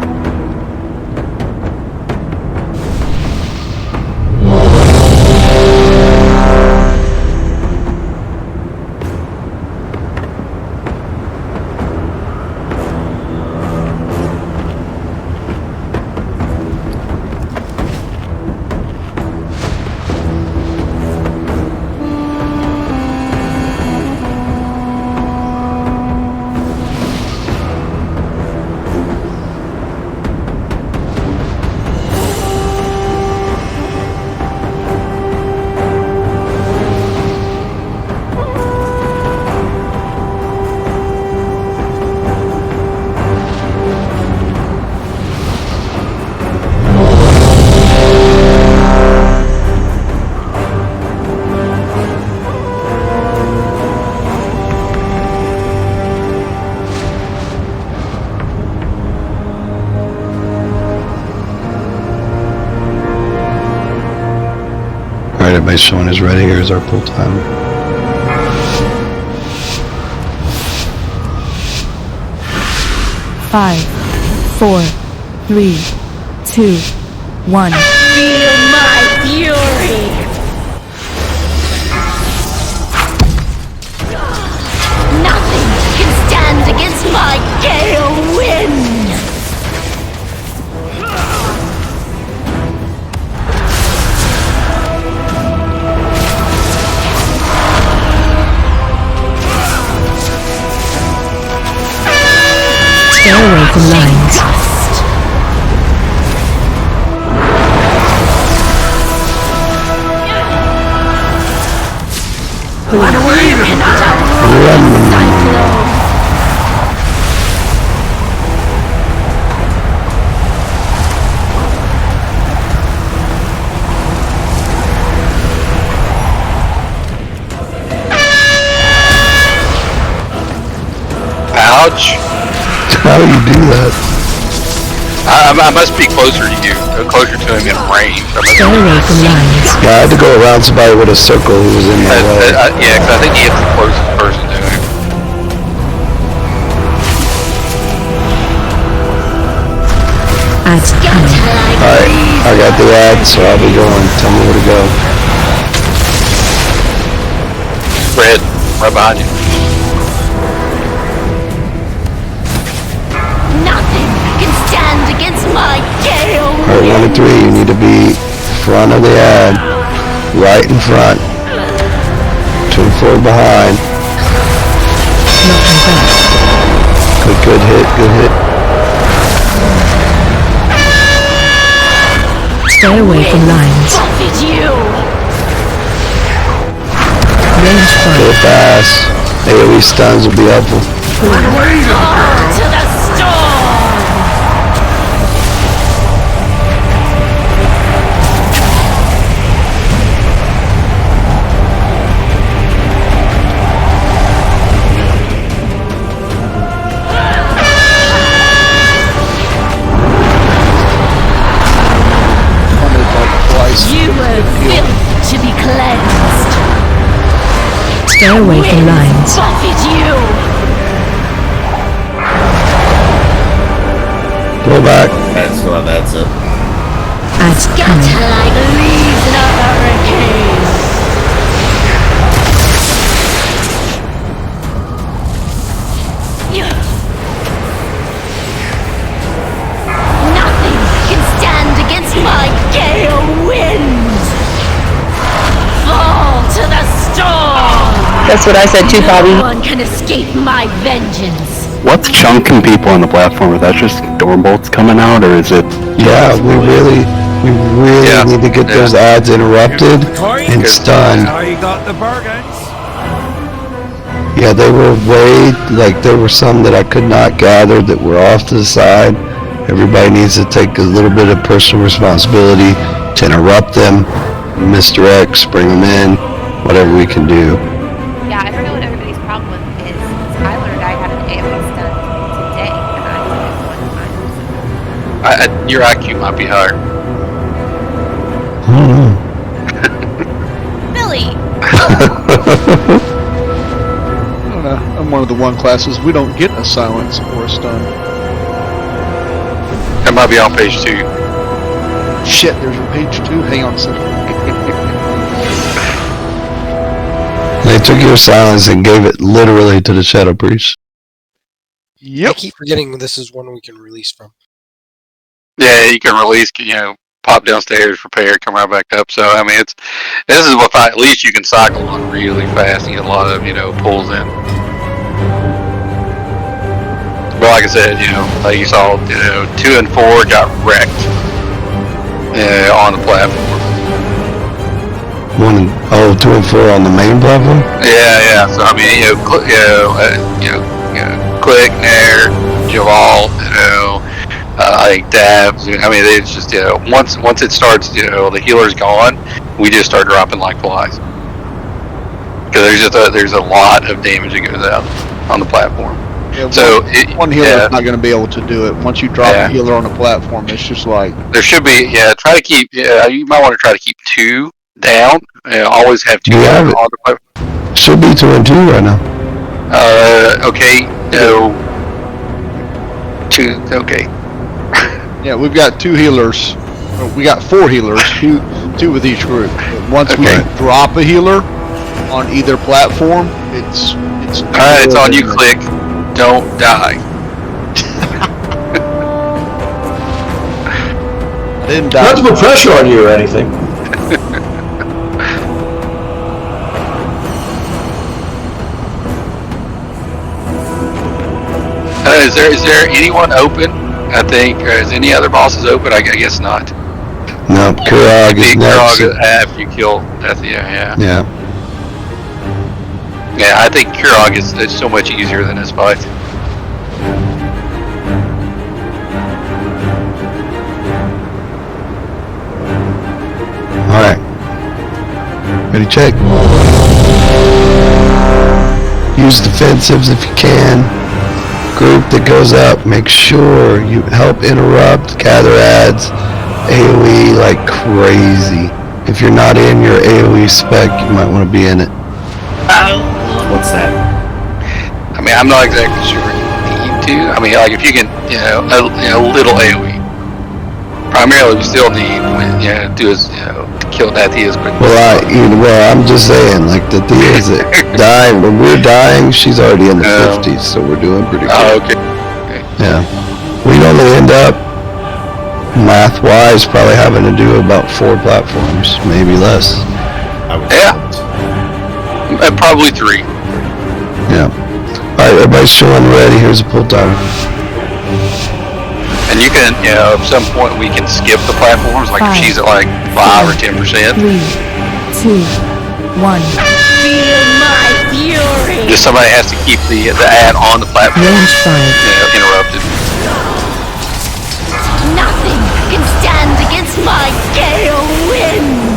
Speaker 3: everybody's showing is ready. Here's our pull time.
Speaker 13: Five, 4, 3, 2, 1.
Speaker 11: Feel my fury! Nothing can stand against my gale wind!
Speaker 8: Stay away from lines.
Speaker 11: Run away! You cannot outrun the cyclone!
Speaker 6: Ouch.
Speaker 3: How do you do that?
Speaker 6: I must be closer to you, closer to him in range.
Speaker 8: Stay away from lines.
Speaker 3: Yeah, I had to go around somebody with a circle who was in my way.
Speaker 6: Yeah, because I think he hits the closest person to him.
Speaker 8: Ads coming.
Speaker 3: Alright, I got the ad, so I'll be going. Tell me where to go.
Speaker 6: Red, right behind you.
Speaker 11: Nothing can stand against my gale
Speaker 3: Alright, 1 and 3, you need to be front of the ad. Right in front. 2 and 4 behind.
Speaker 8: Knocking back.
Speaker 3: Good hit, good hit.
Speaker 8: Stay away from lines.
Speaker 11: buffet you!
Speaker 8: Range
Speaker 3: Go
Speaker 8: 5.
Speaker 3: fast. AoE stuns will be helpful.
Speaker 11: Fall to the storm! You were built to be cleansed!
Speaker 8: Stay away from lines.
Speaker 11: Buffet you!
Speaker 3: Pull back.
Speaker 9: I still have that's it.
Speaker 8: Ads
Speaker 11: Scatter
Speaker 8: coming.
Speaker 11: like leaves in a hurricane! Nothing can stand against my gale wind! Fall to the storm!
Speaker 10: That's what I said too, Bobby.
Speaker 11: No one can escape my vengeance!
Speaker 12: What's chunking people on the platform? Is that just storm bolts coming out, or is it?
Speaker 3: Yeah, we really
Speaker 6: Yeah.
Speaker 3: need to get those ads interrupted and stunned.
Speaker 14: How you got the bargains?
Speaker 3: Yeah, they were there were some that I could not gather that were off to the side. Everybody needs to take a little bit of personal responsibility to interrupt them, misdirect, bring them in, whatever we can do.
Speaker 7: Yeah, I don't know what everybody's problem is. I learned I had an AOE stun today, and I did it 1 time.
Speaker 6: Your IQ might be higher.
Speaker 3: I don't know.
Speaker 7: Billy!
Speaker 4: I'm one of the one classes, we don't get a silence or a stun.
Speaker 6: That might be on page 2.
Speaker 4: Shit, there's a page 2. Hang on a second.
Speaker 3: They took your silence and gave it literally to the Shadow Priest.
Speaker 1: I keep forgetting this is one we can release from.
Speaker 6: Yeah, you can release, pop downstairs, repair, come right back up. So, I mean, this is what at least you can cycle on really fast and get a lot of, pulls in. But like I said, like you saw, 2 and 4 got wrecked on the platform.
Speaker 3: 2 and 4 on the main platform?
Speaker 6: Yeah. So, I mean, Click, Nair, Javal, I think Dabs. I mean, it's just once it starts, the healer's gone, we just start dropping like flies because there's a lot of damage that goes out on the platform.
Speaker 4: Yeah,
Speaker 6: so
Speaker 4: one healer's not going to be able to do it. Once you drop a healer on the platform, it's just like
Speaker 6: there should be. Yeah, try to keep. You might want to try to keep 2 down. Always have 2
Speaker 3: We have
Speaker 6: on
Speaker 3: it.
Speaker 6: the platform.
Speaker 3: Should be 2 and 2 right now.
Speaker 6: Okay. No. 2. Okay.
Speaker 4: Yeah, we've got 2 healers. We got 4 healers, two with each group. But once we drop a healer on either platform, it's
Speaker 6: Alright, it's on you, Click. Don't die.
Speaker 4: I didn't die.
Speaker 5: Not to put pressure on you or anything.
Speaker 6: Is there anyone open? I think. Or is any other bosses open? I guess not.
Speaker 3: No, Kurog is next.
Speaker 6: Kurog after you kill Dathea, yeah.
Speaker 3: Yeah.
Speaker 6: Yeah, I think Kurog is so much easier than this fight.
Speaker 3: Alright. Ready, check. Use defensives if you can. Group that goes up, make sure you help interrupt, gather adds, AoE like crazy. If you're not in your AoE spec, you might want to be in it.
Speaker 9: What's that?
Speaker 6: I mean, I'm not exactly sure you need to. I mean, like if you can, a little AoE. Primarily, we still need, do is, to kill Dathea as quickly.
Speaker 3: Well, I'm just saying, like Dathea's dying. When we're dying, she's already in the 50s, so we're doing pretty good.
Speaker 6: Oh, okay.
Speaker 3: Yeah. We'd only end up, math-wise, probably having to do about 4 platforms, maybe less.
Speaker 6: Probably 3.
Speaker 3: Yeah. Alright, everybody's showing ready. Here's a pull timer.
Speaker 6: And you can, at some point we can skip the platforms, like
Speaker 13: 5,
Speaker 6: if she's at like 5 or 10%.
Speaker 13: 3, 2, 1.
Speaker 11: Feel my fury.
Speaker 6: Just somebody has to keep the ad on the platform.
Speaker 8: Range 5.
Speaker 6: Interrupted.
Speaker 11: Nothing can stand against my gale winds.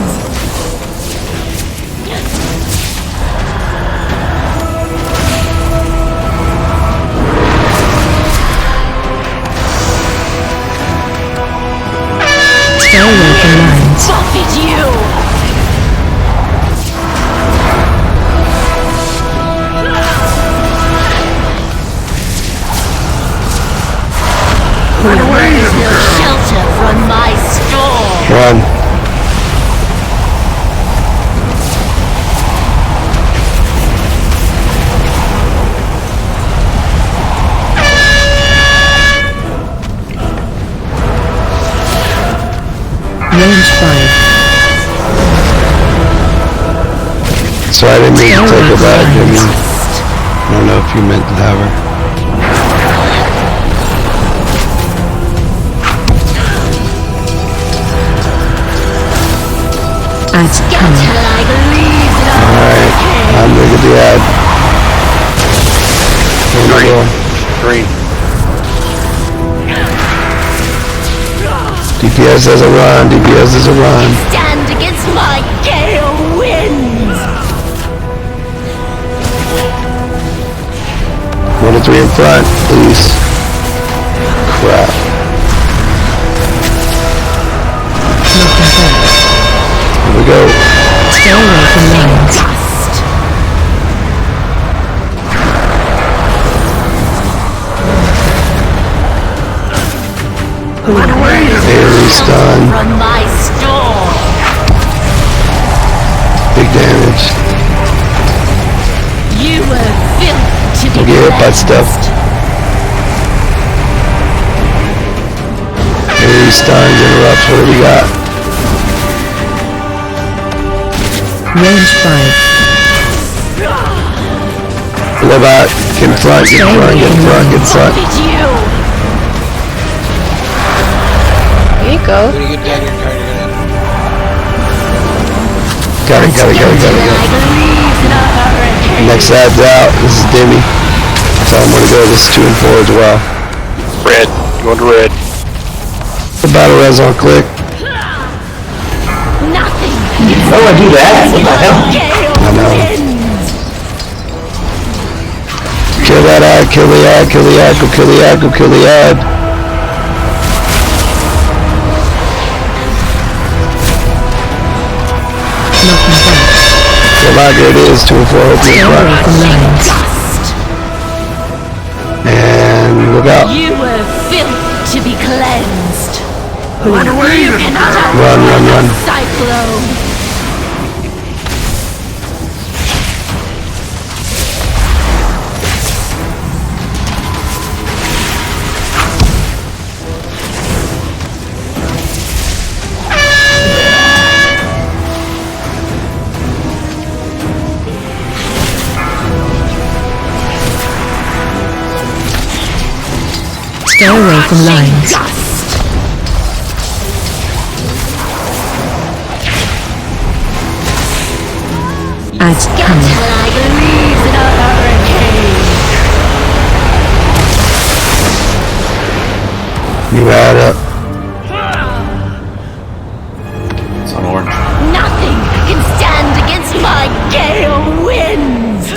Speaker 8: Stay away from lines.
Speaker 11: Buffet you. There's no shelter from my storm.
Speaker 3: Run.
Speaker 8: Range 5.
Speaker 3: So I didn't mean to take her back. I don't know if you meant to have her.
Speaker 8: Ads coming.
Speaker 3: Alright, I'm gonna get the ad. Here we go.
Speaker 6: 3.
Speaker 3: DPS has a run, DPS has a run.
Speaker 11: Stand against my gale winds.
Speaker 3: 1 to 3 in front, please. Crap. Here we go.
Speaker 8: Stay away from lines.
Speaker 3: Very stun.
Speaker 11: From my storm.
Speaker 3: Big damage.
Speaker 11: You were built to be
Speaker 3: Don't get hit by stuff. Very stuns, interrupts, what do we got?
Speaker 8: Range 5.
Speaker 3: What about? Get in front, get in front, get in front, get in front.
Speaker 2: There you go.
Speaker 1: When you get down, you're kind of
Speaker 3: Got it. Next ad's out. This is Demi. Tell him where to go. This is 2 and 4 as well.
Speaker 6: Red. Going to red.
Speaker 3: The battle res on click.
Speaker 11: Nothing.
Speaker 5: How do I do that? What the hell?
Speaker 3: I know. Kill that ad, kill the ad, kill the ad, go kill the ad, go kill the ad.
Speaker 8: Welcome back.
Speaker 3: Well, my good is 2 and 4 hope
Speaker 8: Stay
Speaker 3: you're
Speaker 8: away
Speaker 3: right.
Speaker 8: from lines.
Speaker 3: And look out.
Speaker 11: You were built to be cleansed.
Speaker 3: Run away!
Speaker 11: You cannot
Speaker 3: Run.
Speaker 11: cyclone.
Speaker 8: Stay away from lines. Ads coming.
Speaker 11: Like leaves in a hurricane.
Speaker 3: You add up.
Speaker 9: It's on orange.
Speaker 11: Nothing can stand against my gale winds.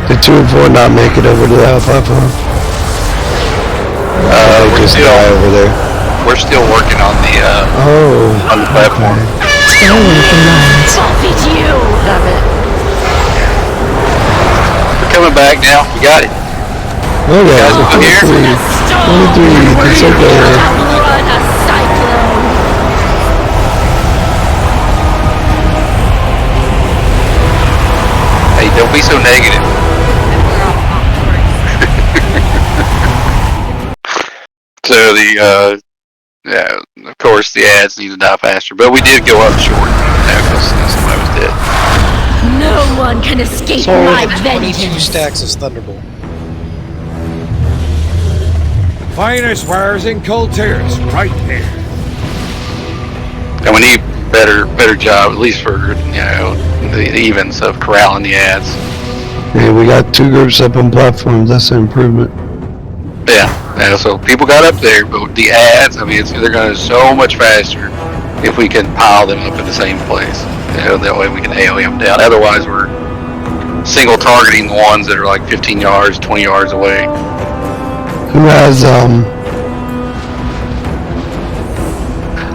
Speaker 3: Did 2 and 4 not make it over to that platform?
Speaker 6: We're
Speaker 3: just
Speaker 6: still
Speaker 3: die over there.
Speaker 6: we're still working on the platform.
Speaker 8: Stay away from lines.
Speaker 11: Forfeit you.
Speaker 7: Love it.
Speaker 6: We're coming back now. We got it.
Speaker 3: Oh yeah,
Speaker 6: Guys,
Speaker 3: we're
Speaker 6: I'm here.
Speaker 3: 23. It's okay.
Speaker 11: Run a cyclone.
Speaker 6: Hey, don't be so negative. So yeah, of course the ads need to die faster, but we did go up short because somebody was dead.
Speaker 11: No one can escape my
Speaker 1: 22
Speaker 11: vengeance.
Speaker 1: stacks of Thunderbolt.
Speaker 14: Finest wares in Colteris, right there.
Speaker 6: And we need better job, at least for the evens of corralling the ads.
Speaker 3: Hey, we got 2 groups up on platforms. That's an improvement.
Speaker 6: Yeah, so people got up there, but the ads, I mean, they're going to so much faster if we can pile them up in the same place. That way we can AoE them down. Otherwise, we're single targeting the ones that are like 15 yards, 20 yards away.
Speaker 3: Who has,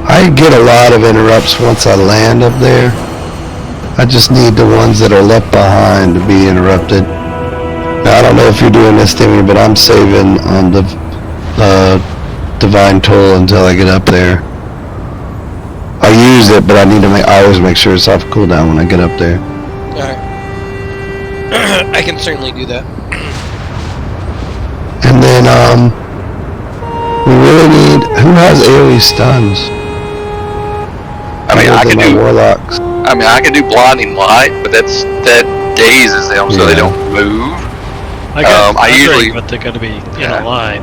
Speaker 3: I get a lot of interrupts once I land up there. I just need the ones that are left behind to be interrupted. Now, I don't know if you're doing this, Timmy, but I'm saving on the Divine Toll until I get up there. I use it, but I need to I always make sure it's off cooldown when I get up there.
Speaker 1: Alright. I can certainly do that.
Speaker 3: And then, we really need, who has AoE stuns?
Speaker 6: I mean, I can do
Speaker 3: Warlocks.
Speaker 6: I mean, I can do blinding light, but that dazes them so they don't move.
Speaker 15: I
Speaker 6: usually,
Speaker 15: but they're going to be in a line.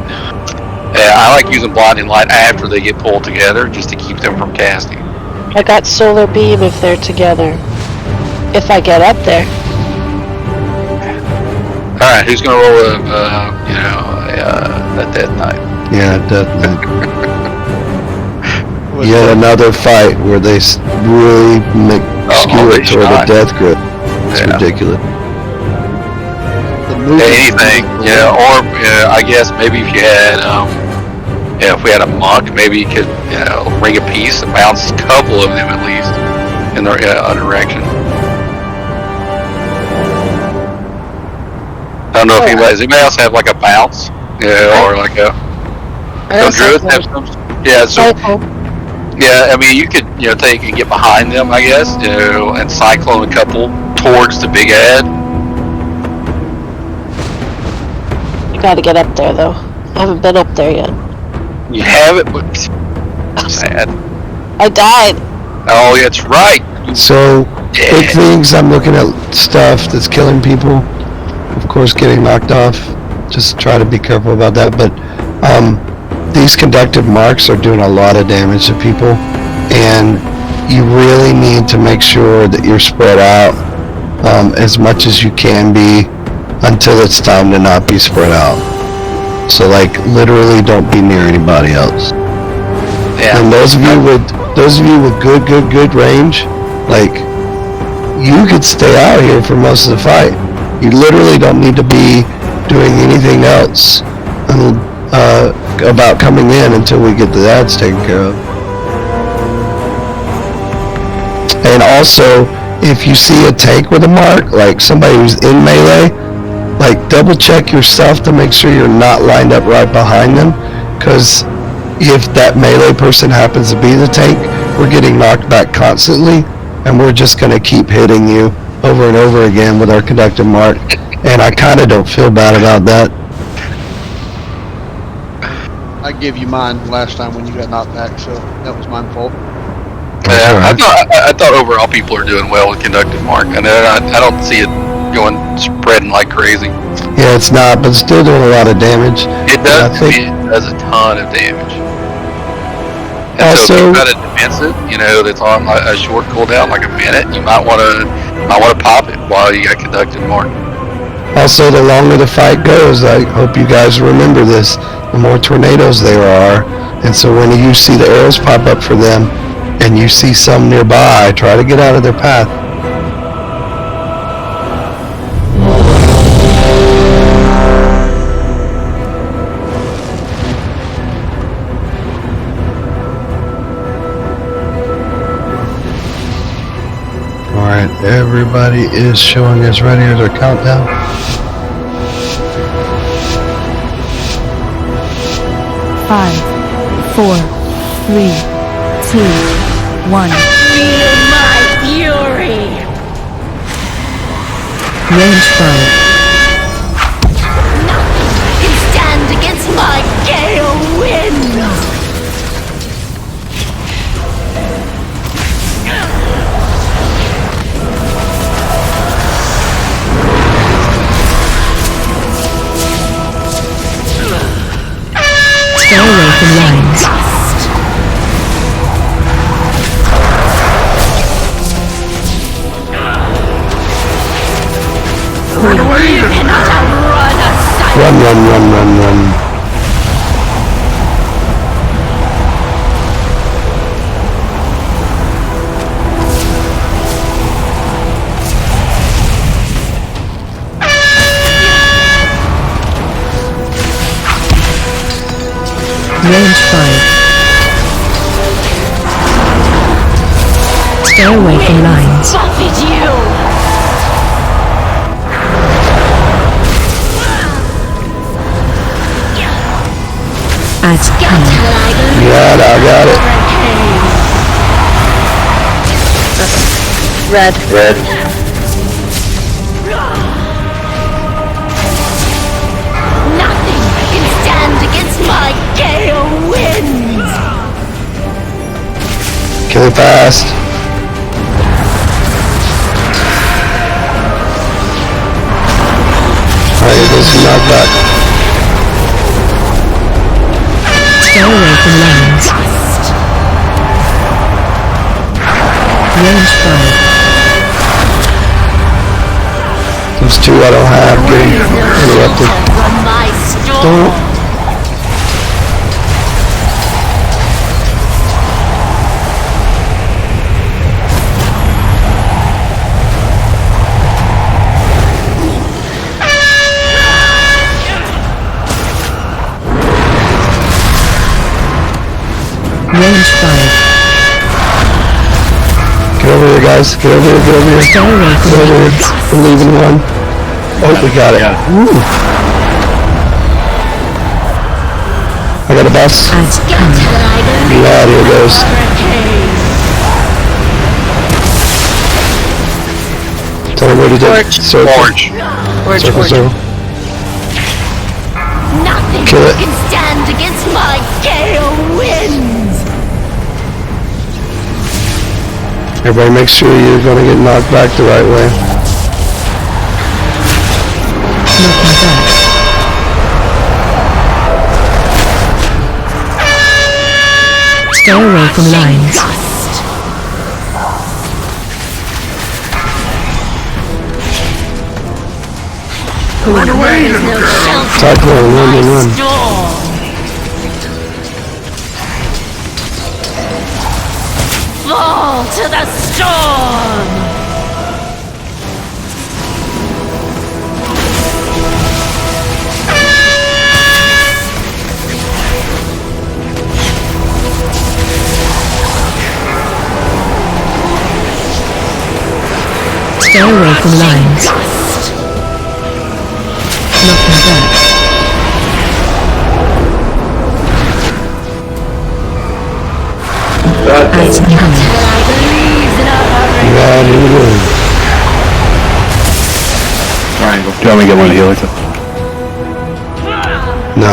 Speaker 6: Yeah, I like using blinding light after they get pulled together, just to keep them from casting.
Speaker 2: I got solar beam if they're together. If I get up there.
Speaker 6: All right, who's gonna roll a Death Knight?
Speaker 3: Yeah, Death Knight. Yet another fight where they really skew it toward a death grip. It's ridiculous.
Speaker 6: Anything, or I guess maybe if you had, if we had a monk, maybe you could, ring a piece and bounce a couple of them at least in their direction. I don't know if does anybody else have like a bounce, or like a. Some druids have some, yeah, I mean you could take and get behind them, I guess, and cyclone a couple towards the big ad.
Speaker 2: You gotta get up there though. I haven't been up there yet.
Speaker 6: You have it, but sad.
Speaker 2: I died.
Speaker 6: Oh, that's right.
Speaker 3: So, big things, I'm looking at stuff that's killing people. Of course, getting knocked off. Just try to be careful about that. But these conductive marks are doing a lot of damage to people. And you really need to make sure that you're spread out as much as you can be until it's time to not be spread out. So, like, literally don't be near anybody else.
Speaker 6: Yeah.
Speaker 3: And those of you with good range, like, you could stay out here for most of the fight. You literally don't need to be doing anything else about coming in until we get the ads taken care of. And also, if you see a tank with a mark, like somebody who's in melee, like double check yourself to make sure you're not lined up right behind them, because if that melee person happens to be the tank, we're getting knocked back constantly, and we're just going to keep hitting you over and over again with our conductive mark, and I kind of don't feel bad about that.
Speaker 4: I gave you mine last time when you got knocked back, so that was my fault.
Speaker 6: Yeah, I thought overall people are doing well with conductive mark. I don't see it going spreading like crazy.
Speaker 3: Yeah, it's not, but it's still doing a lot of damage.
Speaker 6: It does. It does a ton of damage. And
Speaker 3: also,
Speaker 6: so if you've got a defensive, that's on a short cooldown, like a minute, you might want to pop it while you got conductive mark.
Speaker 3: Also, the longer the fight goes, I hope you guys remember this, the more tornadoes there are, and so when you see the arrows pop up for them, and you see some nearby, try to get out of their path. Alright, everybody is showing us ready as our countdown.
Speaker 13: 5, 4, 3, 2, 1.
Speaker 11: Feel my fury!
Speaker 8: Range 5.
Speaker 11: Nothing can stand against my gale winds!
Speaker 8: Stay away from lines.
Speaker 11: Run away! You cannot outrun a sight!
Speaker 3: Run.
Speaker 8: Range 5. Stay away from lines.
Speaker 11: Buffet you!
Speaker 8: Add cannon.
Speaker 3: Yeah, I got it.
Speaker 2: Red.
Speaker 11: Nothing can stand against my gale winds!
Speaker 3: Kill it fast. Alright, it goes some knockback.
Speaker 8: Stay away from lines. Range 5.
Speaker 3: Those two I don't have getting interrupted.
Speaker 11: From my storm!
Speaker 3: Don't.
Speaker 8: Range 5.
Speaker 3: Get over here, guys. Get over here.
Speaker 8: Stay away from
Speaker 3: Get over
Speaker 8: lines.
Speaker 3: here. We're leaving one. Oh, we got it. Woo. I got a bus.
Speaker 8: Add cannon.
Speaker 3: Yeah, here it goes. Tell me where to do it. Circle. Circle.
Speaker 11: Nothing
Speaker 3: Kill it.
Speaker 11: can stand against my gale winds!
Speaker 3: Everybody make sure you're going to get knocked back the right way.
Speaker 8: Knocking back. Stay away from lines.
Speaker 11: Run away! There's no shelter
Speaker 3: Cyclone, run.
Speaker 11: storm! Fall to the storm!
Speaker 8: Stay away from lines. Knock me back. Ads incoming.
Speaker 3: Yeah, here we go.
Speaker 12: Triangle. Do you want me to get one of the helix?
Speaker 3: No,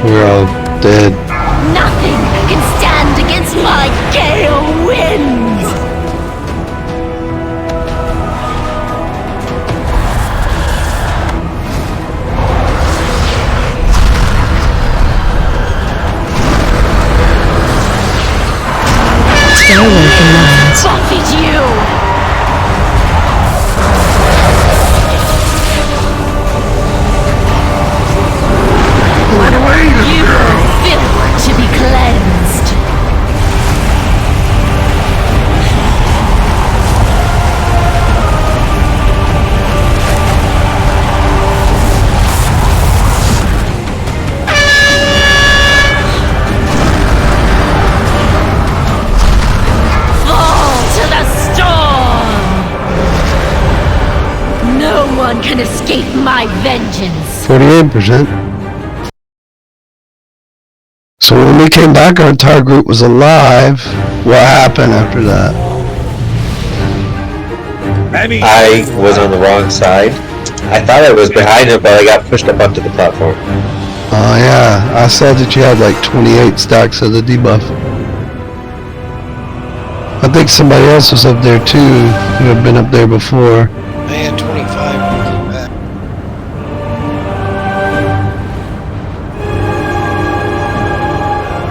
Speaker 3: we're all dead.
Speaker 11: Nothing can stand against my gale winds!
Speaker 8: Stay away from lines.
Speaker 11: Buffet you! You are filth to be cleansed. Fall to the storm! No one can escape my vengeance.
Speaker 3: 48%. So when we came back, our entire group was alive. What happened after that?
Speaker 5: I was on the wrong side. I thought I was behind it, but I got pushed up onto the platform.
Speaker 3: Oh yeah, I saw that you had like 28 stacks of the debuff. I think somebody else was up there too, who had been up there before.
Speaker 1: I had 25 when I came back.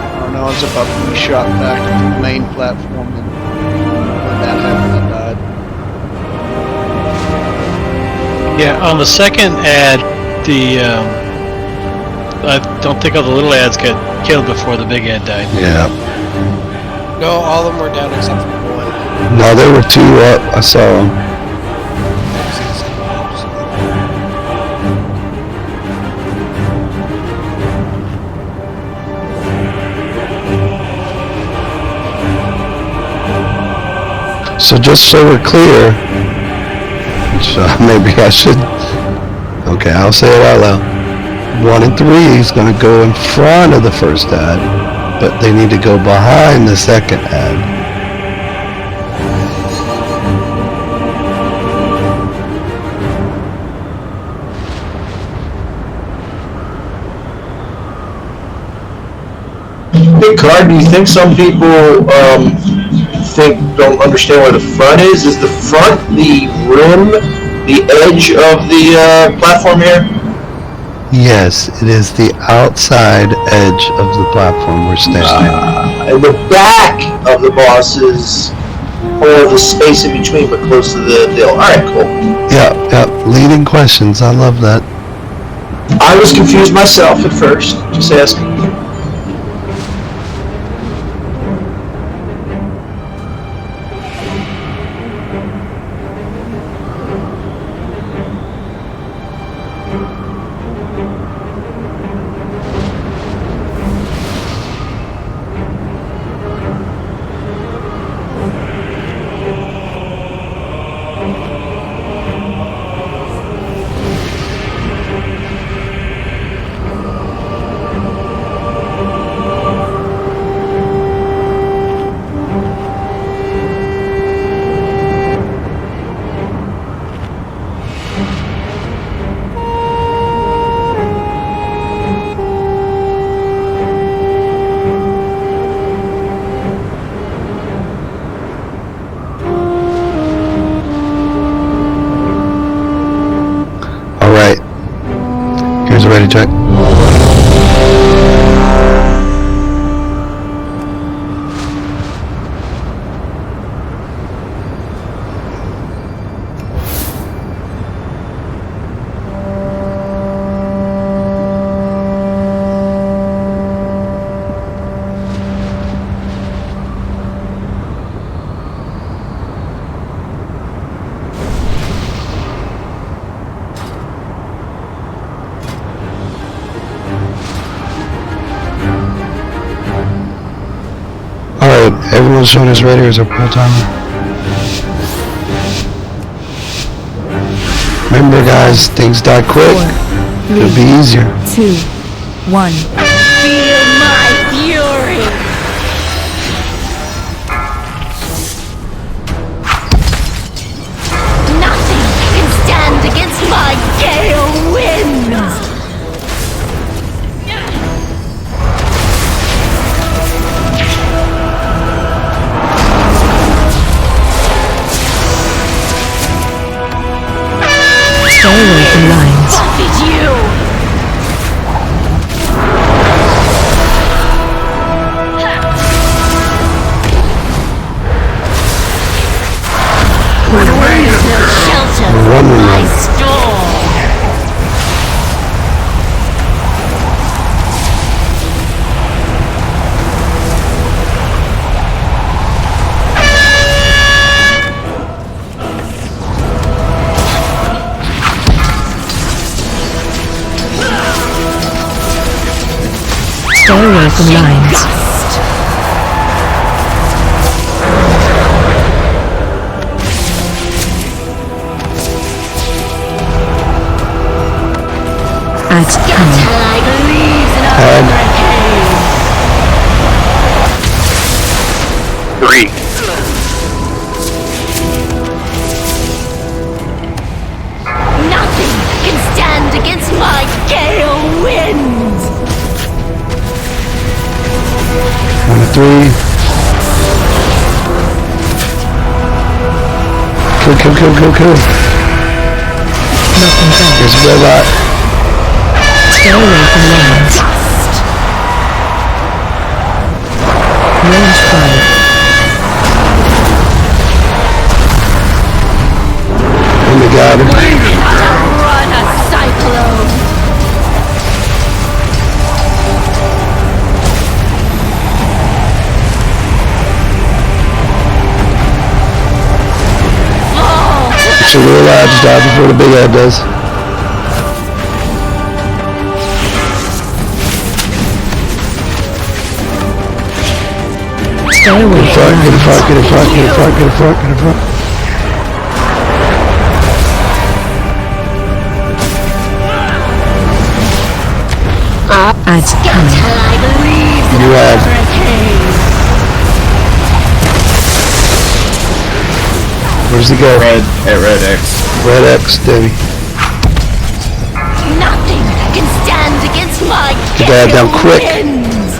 Speaker 4: I don't know, I was about to be shot back to the main platform, and when that happened, I died.
Speaker 15: Yeah, on the second ad, I don't think all the little ads got killed before the big ad died.
Speaker 3: Yeah.
Speaker 1: No, all of them were down except for one.
Speaker 3: No, there were two up. I saw them. So just so we're clear, which maybe I should, okay, I'll say it out loud. 1 and 3 is going to go in front of the first ad, but they need to go behind the second ad.
Speaker 5: Big card, do you think some people don't understand where the front is? Is the front the rim, the edge of the platform here?
Speaker 3: Yes, it is the outside edge of the platform we're standing.
Speaker 5: And the back of the boss is all the space in between, but close to the hill. Alright, cool.
Speaker 3: Yep. Leading questions. I love that.
Speaker 5: I was confused myself at first, just asking.
Speaker 3: Ready, check. Everyone's showing us ready, or is our pull timer? Remember, guys, things die quick. It'll be easier.
Speaker 13: 2, 1.
Speaker 11: Feel my fury! Nothing can stand against my gale winds!
Speaker 13: Stay away from lines.
Speaker 11: Buffet you! There is no shelter from my storm!
Speaker 13: Stay away from lines. Ads coming.
Speaker 11: Like leaves in a hurricane!
Speaker 6: 3.
Speaker 11: Nothing can stand against my gale winds!
Speaker 3: 1 to 3. Kill.
Speaker 13: Nothing back.
Speaker 3: Here's a red light.
Speaker 13: Stay away from lines. Range 5.
Speaker 3: Oh my god.
Speaker 11: Run a cyclone!
Speaker 3: It's a real live just die before the big head does.
Speaker 13: Stay away
Speaker 3: Get
Speaker 13: from
Speaker 3: in front, get in
Speaker 13: lines.
Speaker 3: front, get in front, get in front, get in front, get in front.
Speaker 13: Ads coming.
Speaker 11: Like leaves in
Speaker 3: You
Speaker 11: a
Speaker 3: ad.
Speaker 11: hurricane!
Speaker 3: Where's he go?
Speaker 9: Red X.
Speaker 3: Red X, Debbie.
Speaker 11: Nothing can stand against my
Speaker 3: Get that down
Speaker 11: gale
Speaker 3: quick.
Speaker 11: winds!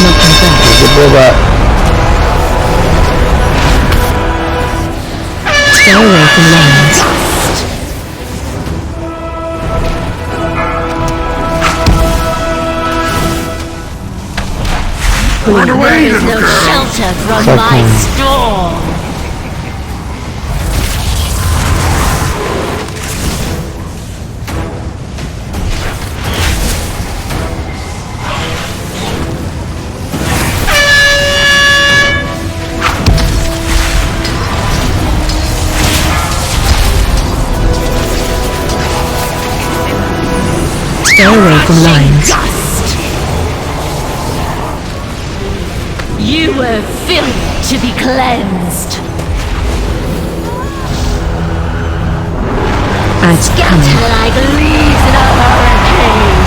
Speaker 13: Nothing back.
Speaker 3: Here's the robot.
Speaker 13: Stay away from lines.
Speaker 11: There is no shelter from my storm!
Speaker 13: Stay away from lines.
Speaker 11: You were filth to be cleansed!
Speaker 13: Ads coming.
Speaker 11: Like leaves in a hurricane!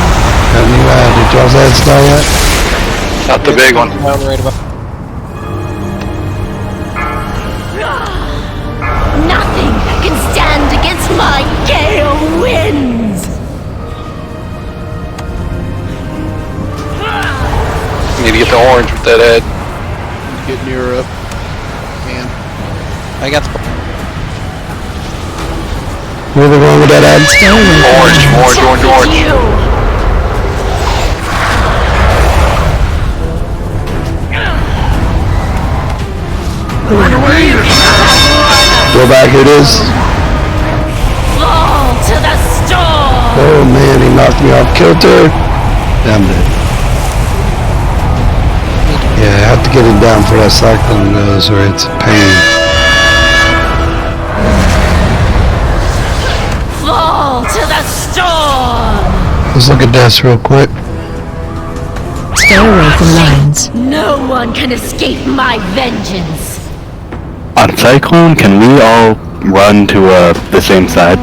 Speaker 3: Got me right. Did y'all's ads die yet?
Speaker 6: Not the big one.
Speaker 1: Down right about.
Speaker 11: Nothing can stand against my gale winds!
Speaker 6: Need to get the orange with that ad.
Speaker 4: Get nearer up. Man.
Speaker 1: I got the.
Speaker 3: Where are we going with that ad?
Speaker 13: Stay away from
Speaker 6: Orange.
Speaker 11: You!
Speaker 3: Go back, here it is.
Speaker 11: Fall to the storm!
Speaker 3: Oh man, he knocked me off kilter. Yeah, I'm dead. Yeah, I have to get it down for that cyclone goes or it's a pain.
Speaker 11: Fall to the storm!
Speaker 3: Let's look at this real quick.
Speaker 13: Stay Stay away from lines.
Speaker 11: No one can escape my vengeance.
Speaker 12: On Cyclone, can we all run to the same side?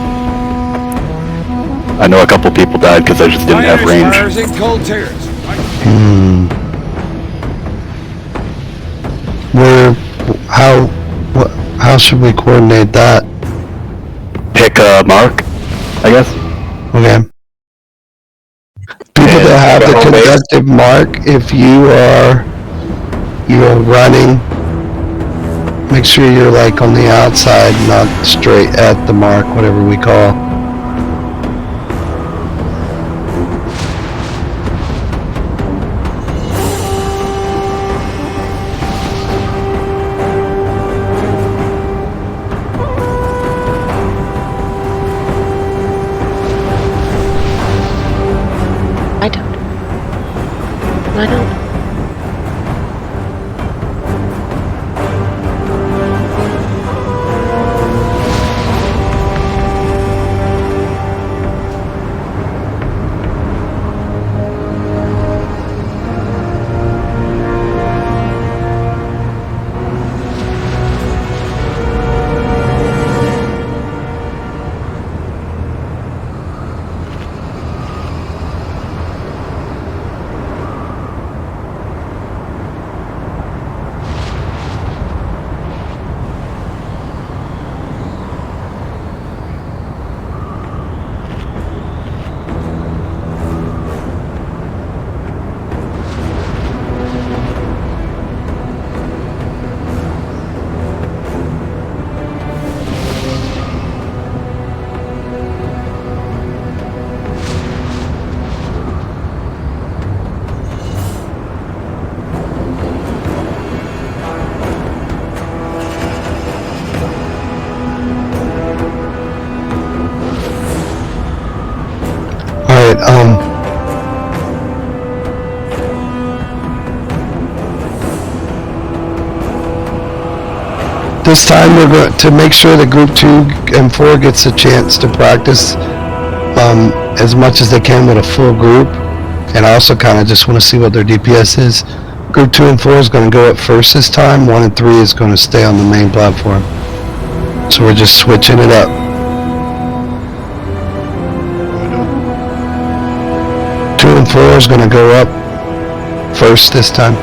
Speaker 12: I know a couple people died because I just didn't have range.
Speaker 14: Fires and cold tears.
Speaker 3: How should we coordinate that?
Speaker 12: Pick a mark, I guess.
Speaker 3: Okay. People that have the conductive mark, if you are running, make sure you're like on the outside, not straight at the mark, whatever we call.
Speaker 2: I don't. This time we're going to make sure that group 2 and 4 gets a chance to practice as much as they can with a full group, and I also kind of just want to see what their DPS is. Group 2 and 4 is going to go up first this time. 1 and 3 is going to stay on the main platform. So we're just switching it up. 2 and 4 is going to go up first this time.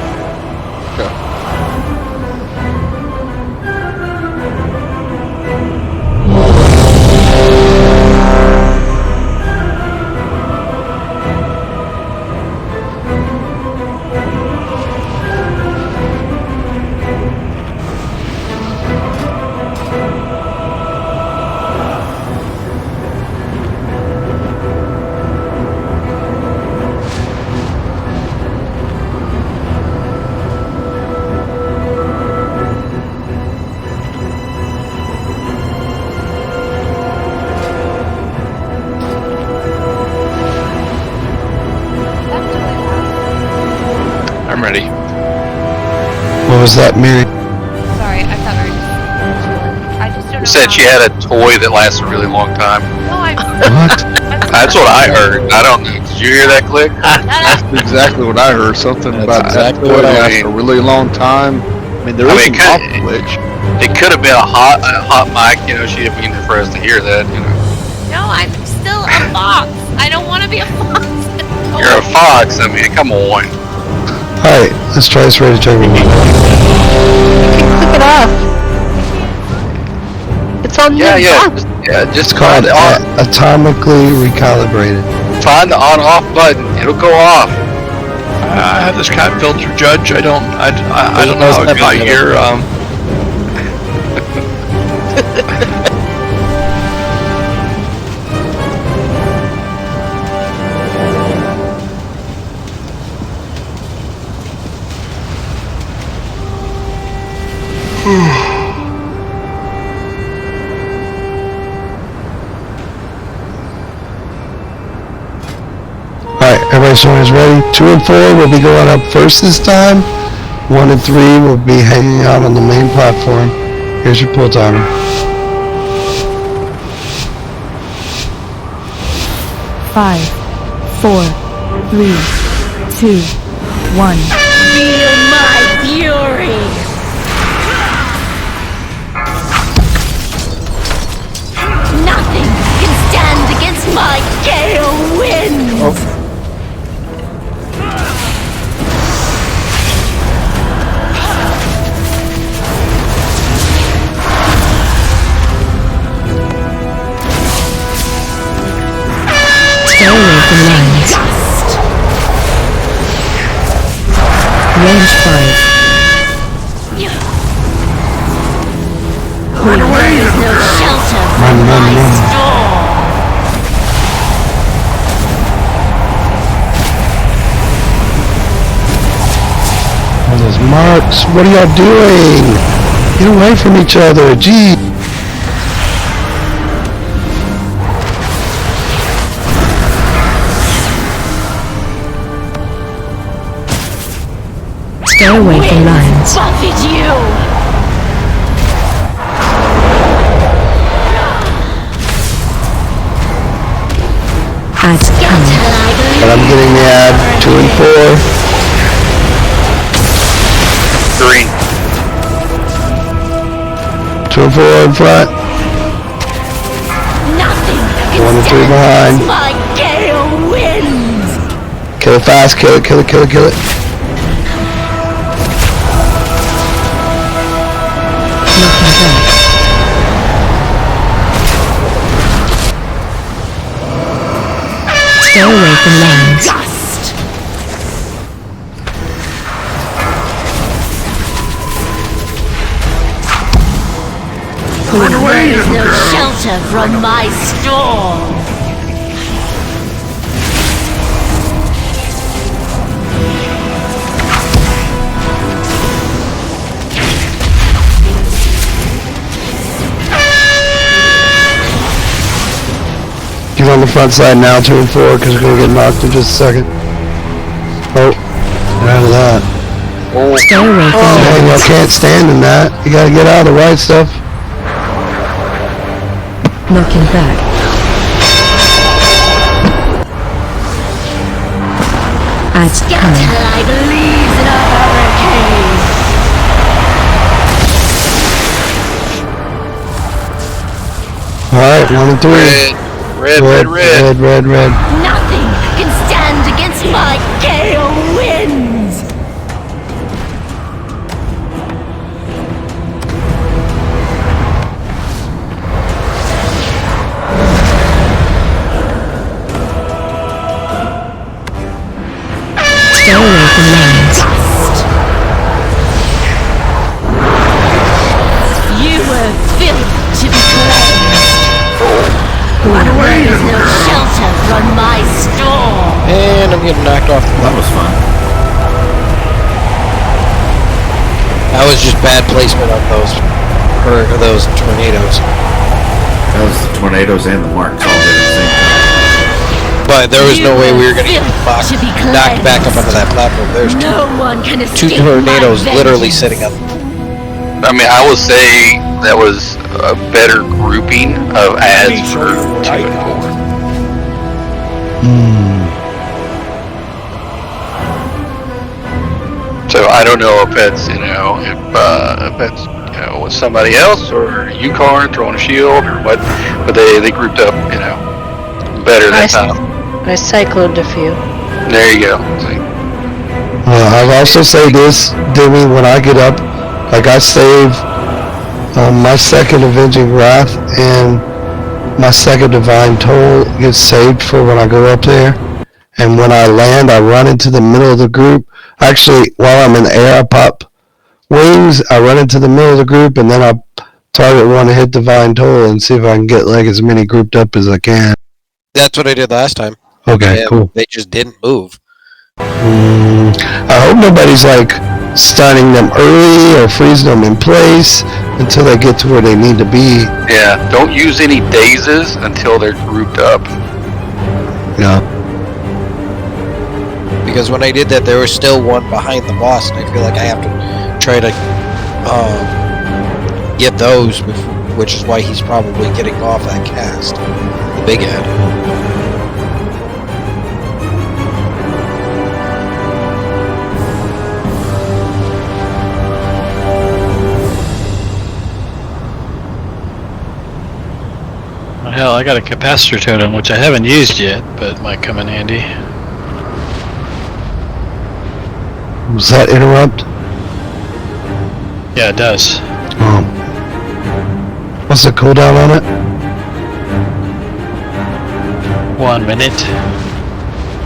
Speaker 15: I'm ready.
Speaker 3: What was that, Mary?
Speaker 7: Sorry, I thought we were just chilling. I just don't know.
Speaker 6: You said she had a toy that lasts a really long time.
Speaker 7: No, I'm.
Speaker 3: What?
Speaker 6: That's what I heard. I don't know. Did you hear that, Click?
Speaker 4: That's exactly what I heard. Something about
Speaker 6: exactly
Speaker 4: that
Speaker 6: what I
Speaker 4: lasts a really long time. I mean, there is an off switch.
Speaker 6: It could have been a hot mic. You know, she didn't mean for us to hear that. You know.
Speaker 7: No, I'm still a fox. I don't want to be a fox.
Speaker 6: You're a fox. I mean, come on.
Speaker 3: Alright, let's try this ready to turn.
Speaker 2: Click it off. It's on
Speaker 6: Yeah,
Speaker 2: your
Speaker 6: just
Speaker 3: It's called atomically recalibrated.
Speaker 6: Find the on-off button. It'll go off.
Speaker 15: I have this cat filter, Judge. I don't know how it got here.
Speaker 3: Alright, everybody so is ready. 2 and 4 will be going up first this time. 1 and 3 will be hanging out on the main platform. Here's your pull timer.
Speaker 13: 5, 4, 3, 2,
Speaker 8: 1.
Speaker 11: Feel my fury! Nothing can stand against my gale winds!
Speaker 8: Stay away from lines. Range 5.
Speaker 11: There is no shelter from my storm!
Speaker 2: All those marks. What are y'all doing? Get away from each other. Gee.
Speaker 8: Stay away from lines.
Speaker 11: Buffet you!
Speaker 8: Add cannon.
Speaker 2: But I'm getting the ad 2 and 4.
Speaker 6: 3.
Speaker 2: 2 and 4 in front.
Speaker 11: Nothing
Speaker 2: 1 and 3 behind.
Speaker 11: my gale winds!
Speaker 2: Kill it fast. Kill it. Kill it. Kill it. Kill it.
Speaker 8: Knocking back. Stay away from lines.
Speaker 11: Gust! There is no shelter from my storm!
Speaker 2: Get on the front side now, 2 and 4, because we're going to get knocked in just a second. Oh, get out of that.
Speaker 8: Stay away from
Speaker 2: Man, y'all
Speaker 8: lines.
Speaker 2: can't stand in that. You got to get out of the white stuff.
Speaker 8: Knocking back. Add cannon.
Speaker 11: Like leaves in a hurricane!
Speaker 2: Alright, 1 and 3.
Speaker 15: Red.
Speaker 2: Red.
Speaker 11: Nothing can stand against my gale winds!
Speaker 8: Stay away from lines.
Speaker 11: You were built to be cleansed! There is no shelter from my storm!
Speaker 1: And I'm getting knocked off.
Speaker 9: That was fun.
Speaker 1: That was just bad placement of those tornadoes.
Speaker 9: That was the tornadoes and the marks all hit at the same time.
Speaker 1: But there was no way we were going to get
Speaker 11: built to be
Speaker 1: knocked back up onto that platform. There's
Speaker 11: No one can
Speaker 1: two
Speaker 11: escape
Speaker 1: tornadoes
Speaker 11: my
Speaker 1: literally
Speaker 11: vengeance.
Speaker 1: sitting up.
Speaker 6: I mean, I will say that was a better grouping of ads for 2 and 4. So I don't know if that's, if that's, with somebody else or Yukon throwing a shield or what, but they grouped up, better that time.
Speaker 16: I cycloned a few.
Speaker 6: There you go. See?
Speaker 2: I'll also say this, Demi, when I get up, like I save my second Avenging Wrath and my second Divine Toll gets saved for when I go up there. And when I land, I run into the middle of the group. Actually, while I'm in the air, I pop wings, I run into the middle of the group, and then I target one to hit Divine Toll and see if I can get like as many grouped up as I can.
Speaker 1: That's what I did last time.
Speaker 2: Okay, cool.
Speaker 1: They just didn't move.
Speaker 2: I hope nobody's like stunning them early or freezing them in place until they get to where they need to be.
Speaker 6: Yeah, don't use any dazes until they're grouped up.
Speaker 2: Yeah.
Speaker 1: Because when I did that, there was still one behind the boss, and I feel like I have to try to get those, which is why he's probably getting off that cast. The big ad.
Speaker 17: I got a capacitor totem, which I haven't used yet, but might come in handy.
Speaker 2: Was that interrupt?
Speaker 17: Yeah, it does.
Speaker 2: Oh. What's the cooldown on it?
Speaker 17: 1 minute.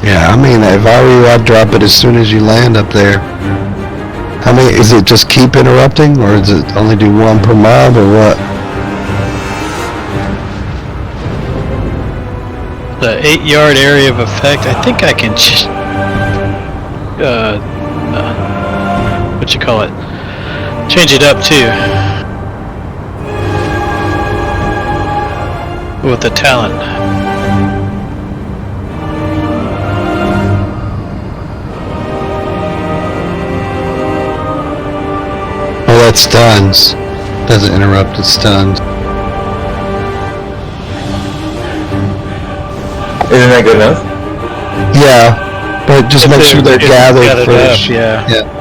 Speaker 2: Yeah, I mean, if I were you, I'd drop it as soon as you land up there. How many, is it just keep interrupting, or does it only do one per mob, or what?
Speaker 17: The 8-yard area of effect, I think I can what you call it? Change it up too. With the talent.
Speaker 2: Oh, that stuns. Doesn't interrupt, it stuns.
Speaker 5: Isn't that good enough?
Speaker 2: Yeah, but just make sure they're gathered first.
Speaker 17: Up, yeah.
Speaker 2: Yeah.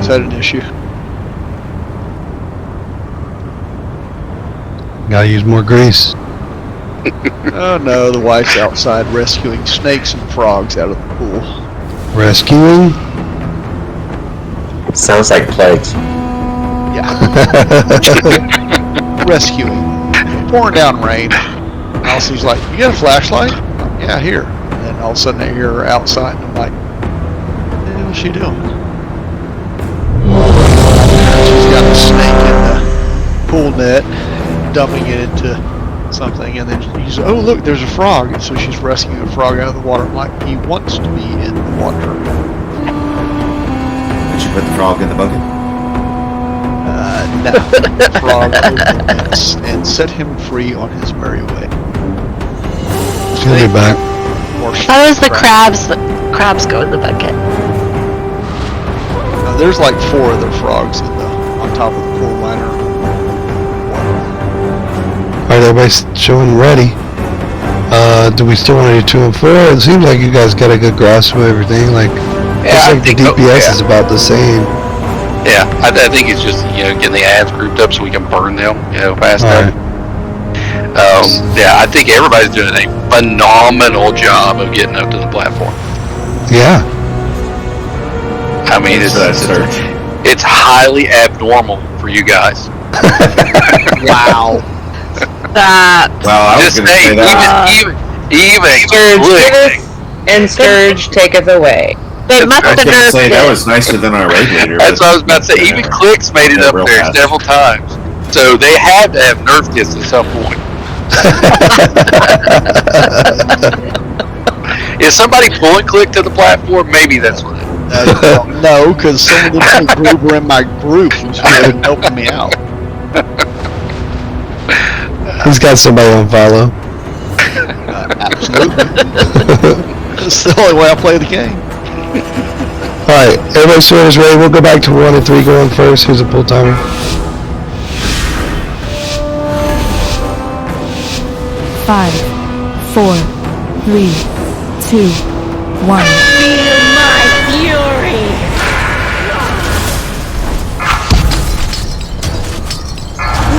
Speaker 4: Is that an issue?
Speaker 2: Gotta use more grease.
Speaker 4: Oh no, the wife's outside rescuing snakes and frogs out of the pool.
Speaker 2: Rescuing?
Speaker 5: Sounds like plagues.
Speaker 4: Yeah. Rescuing. Pouring down rain. And all she's like, you got a flashlight? Yeah, here. And then all of a sudden I hear her outside and I'm like, what the hell is she doing? She's got a snake in the pool net, dumping it into something, and then she's, oh look, there's a frog, and so she's rescuing a frog out of the water. I'm like, he wants to be in the water.
Speaker 9: Did you put the frog in the bucket?
Speaker 4: No. The frog opened it and set him free on his merry way.
Speaker 2: He'll be back.
Speaker 16: That was the crabs. The crabs go in the bucket.
Speaker 4: There's like 4 other frogs on top of the pool liner.
Speaker 2: Alright, everybody's showing ready. Do we still want to do 2 and 4? It seems like you guys got a good grasp of everything. Like,
Speaker 6: Yeah, I
Speaker 2: the
Speaker 6: think
Speaker 2: DPS is about the same.
Speaker 6: Yeah, I think it's just, getting the ads grouped up so we can burn them, fast enough. Yeah, I think everybody's doing a phenomenal job of getting up to the platform.
Speaker 2: Yeah.
Speaker 6: I mean, it's highly abnormal for you guys.
Speaker 4: Wow.
Speaker 9: Well, I was
Speaker 6: Just
Speaker 9: going to say that.
Speaker 10: And Scourge taketh away.
Speaker 16: They must
Speaker 9: I was
Speaker 16: have
Speaker 9: going to say that
Speaker 16: nerfed
Speaker 9: was nicer than our raid leader.
Speaker 6: That's what I was about to say. Even Clicks made it up there several times. So they had to have nerfed this at some point. Is somebody pulling Click to the platform? Maybe that's what it is.
Speaker 4: No, because some of the people group were in my group who's helping me out.
Speaker 2: He's got somebody on follow.
Speaker 4: Absolutely. That's the only way I play the game.
Speaker 2: Alright, everybody's sort is ready. We'll go back to 1 and 3 going first. Who's a pull timer?
Speaker 13: 5, 4, 3, 2, 1.
Speaker 11: Feel my fury!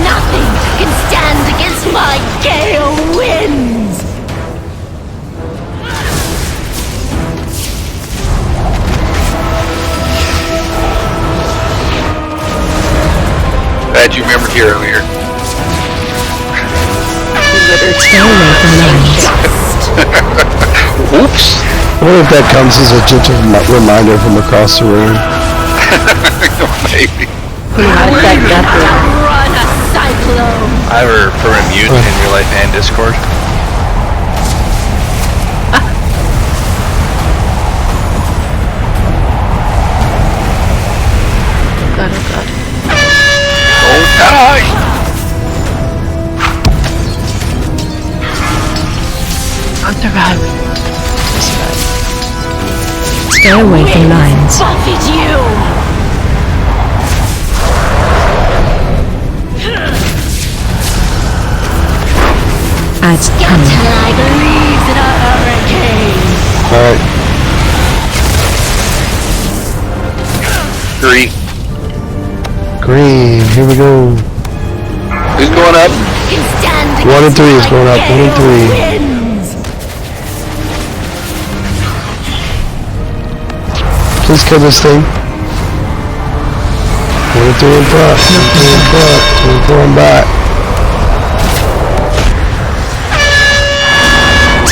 Speaker 11: Nothing can stand against my gale winds!
Speaker 6: Glad you remembered here earlier.
Speaker 8: Stay away from lines.
Speaker 6: Oops.
Speaker 2: I wonder if that comes as a gentle reminder from across the room.
Speaker 6: Maybe.
Speaker 11: Run a cyclone!
Speaker 18: I have her permanent mute in real life and Discord.
Speaker 16: God, oh god.
Speaker 6: Oh, die!
Speaker 8: Stay away from lines.
Speaker 11: Buffet you!
Speaker 8: Add cannon.
Speaker 11: Like leaves in a hurricane.
Speaker 3: Alright.
Speaker 6: Green.
Speaker 3: Green, here we go.
Speaker 6: Who's going up?
Speaker 11: Can stand
Speaker 3: 1 and 3 is going up, 1 and 3.
Speaker 11: wins.
Speaker 3: Please kill this thing. 1 and 3 in front, 1 and 3 in front, 2 and 4 in back.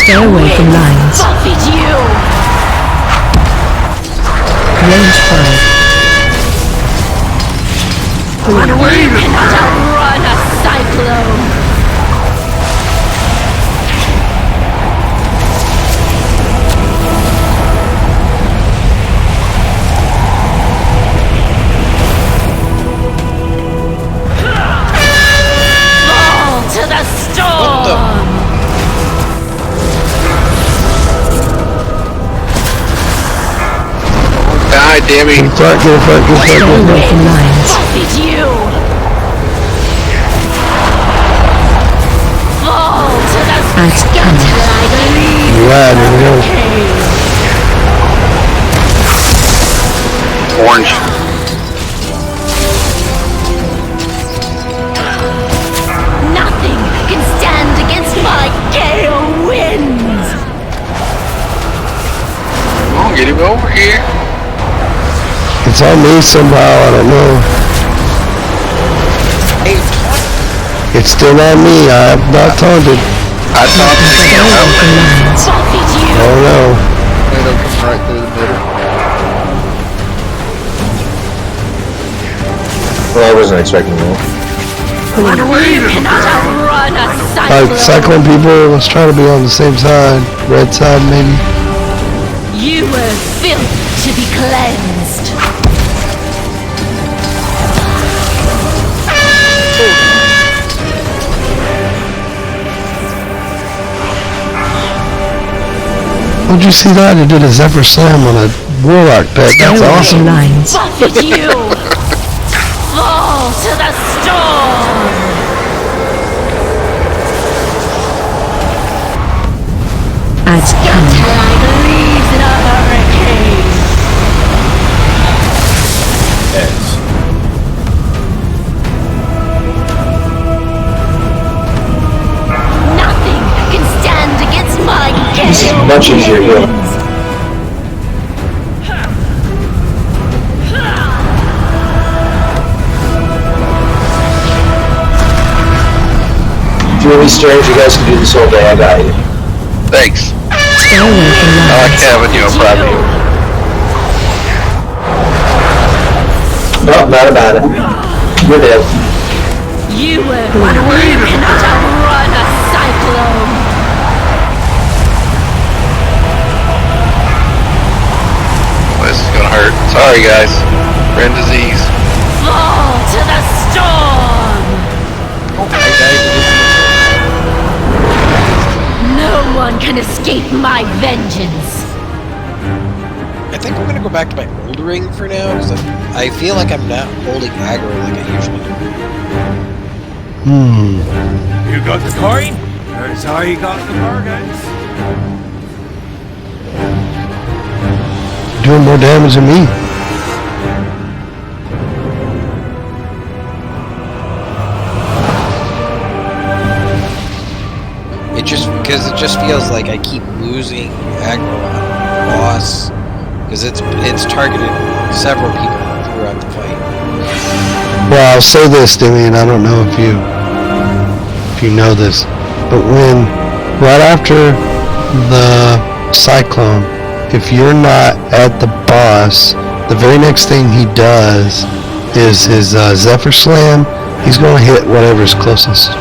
Speaker 8: Stay away from lines.
Speaker 11: Buffet you!
Speaker 8: Range 5.
Speaker 11: Run away! You cannot outrun a cyclone! Fall to the storm!
Speaker 6: Die, damn
Speaker 3: Get in
Speaker 6: it.
Speaker 3: front, get in front, get in front,
Speaker 8: Stay
Speaker 3: get in
Speaker 8: away
Speaker 3: front.
Speaker 8: from lines.
Speaker 11: Buffet you! Fall to the
Speaker 8: Add cannon.
Speaker 11: like leaves
Speaker 3: Right, here we go.
Speaker 6: Orange.
Speaker 11: Nothing can stand against my gale winds!
Speaker 6: Come on, get him over here.
Speaker 3: It's on me somehow, I don't know. It's still on me, I have not taunted.
Speaker 6: I thought
Speaker 8: Stay away from lines.
Speaker 11: Buffet you!
Speaker 3: Oh no.
Speaker 4: It'll come right through the middle.
Speaker 5: Well, I wasn't expecting that.
Speaker 11: You cannot outrun a
Speaker 3: Alright,
Speaker 11: cyclone!
Speaker 3: cyclone people, let's try to be on the same side. Red side maybe.
Speaker 11: You were filth to be cleansed!
Speaker 3: How'd you see that? It did a Zephyr Slam on a Warlock pet.
Speaker 8: Stay
Speaker 3: That's
Speaker 8: away
Speaker 3: awesome.
Speaker 8: from lines.
Speaker 11: Buffet you! Fall to the storm!
Speaker 8: Add cannon.
Speaker 11: Like leaves in a hurricane! Nothing can stand against my gale
Speaker 5: This is much easier here. If you're really strange, you guys can do this all day. I got you.
Speaker 6: Thanks.
Speaker 8: Stay away from
Speaker 6: I like
Speaker 8: lines.
Speaker 6: having you on private.
Speaker 5: No, not about it. You're dead.
Speaker 11: You were you cannot outrun a cyclone!
Speaker 6: This is gonna hurt. Sorry, guys. Friend disease.
Speaker 11: Fall to the storm! No one can escape my vengeance!
Speaker 1: I think I'm gonna go back to my old ring for now, because I feel like I'm not holding aggro like I usually do.
Speaker 14: You got the coin? That's how you got the bargains.
Speaker 3: Doing more damage than me.
Speaker 1: It just feels like I keep losing aggro on boss, because it's targeted several people throughout the fight.
Speaker 3: Well, I'll say this, Damien, I don't know if you know this, but when, right after the cyclone, if you're not at the boss, the very next thing he does is his Zephyr Slam. He's going to hit whatever's closest.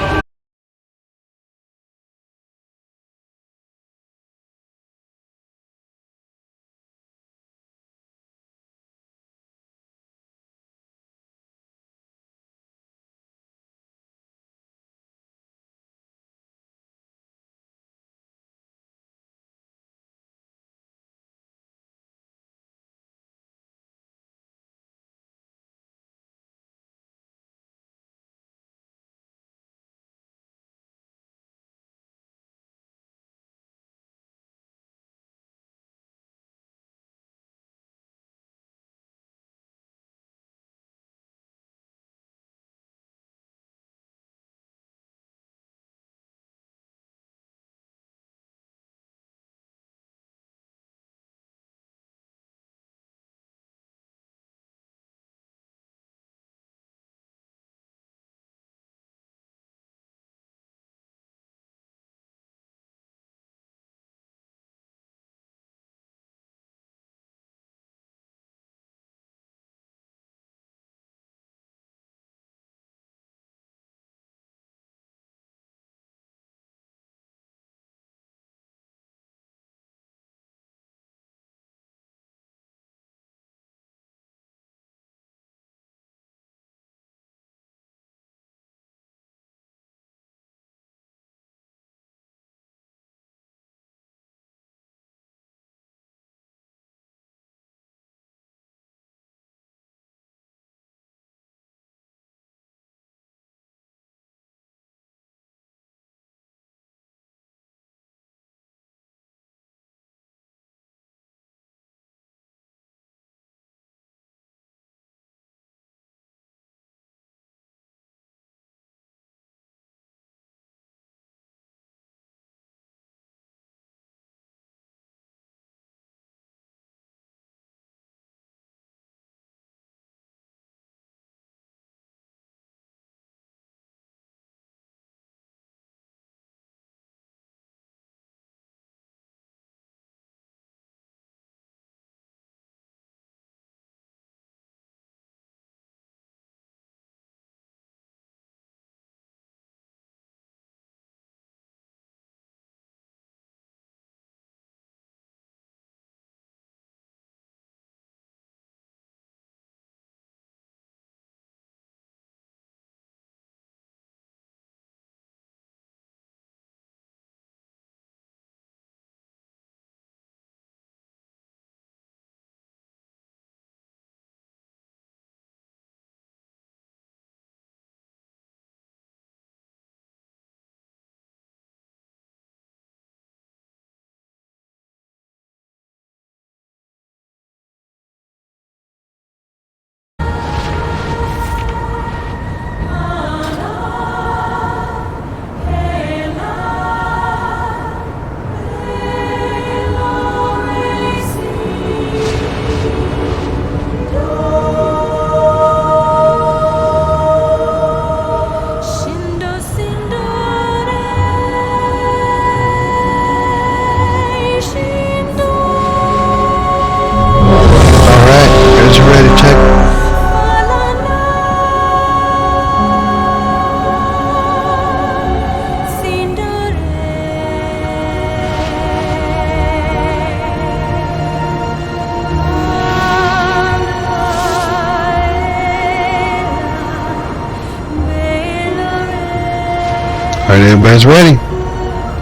Speaker 2: Alright, everybody's ready.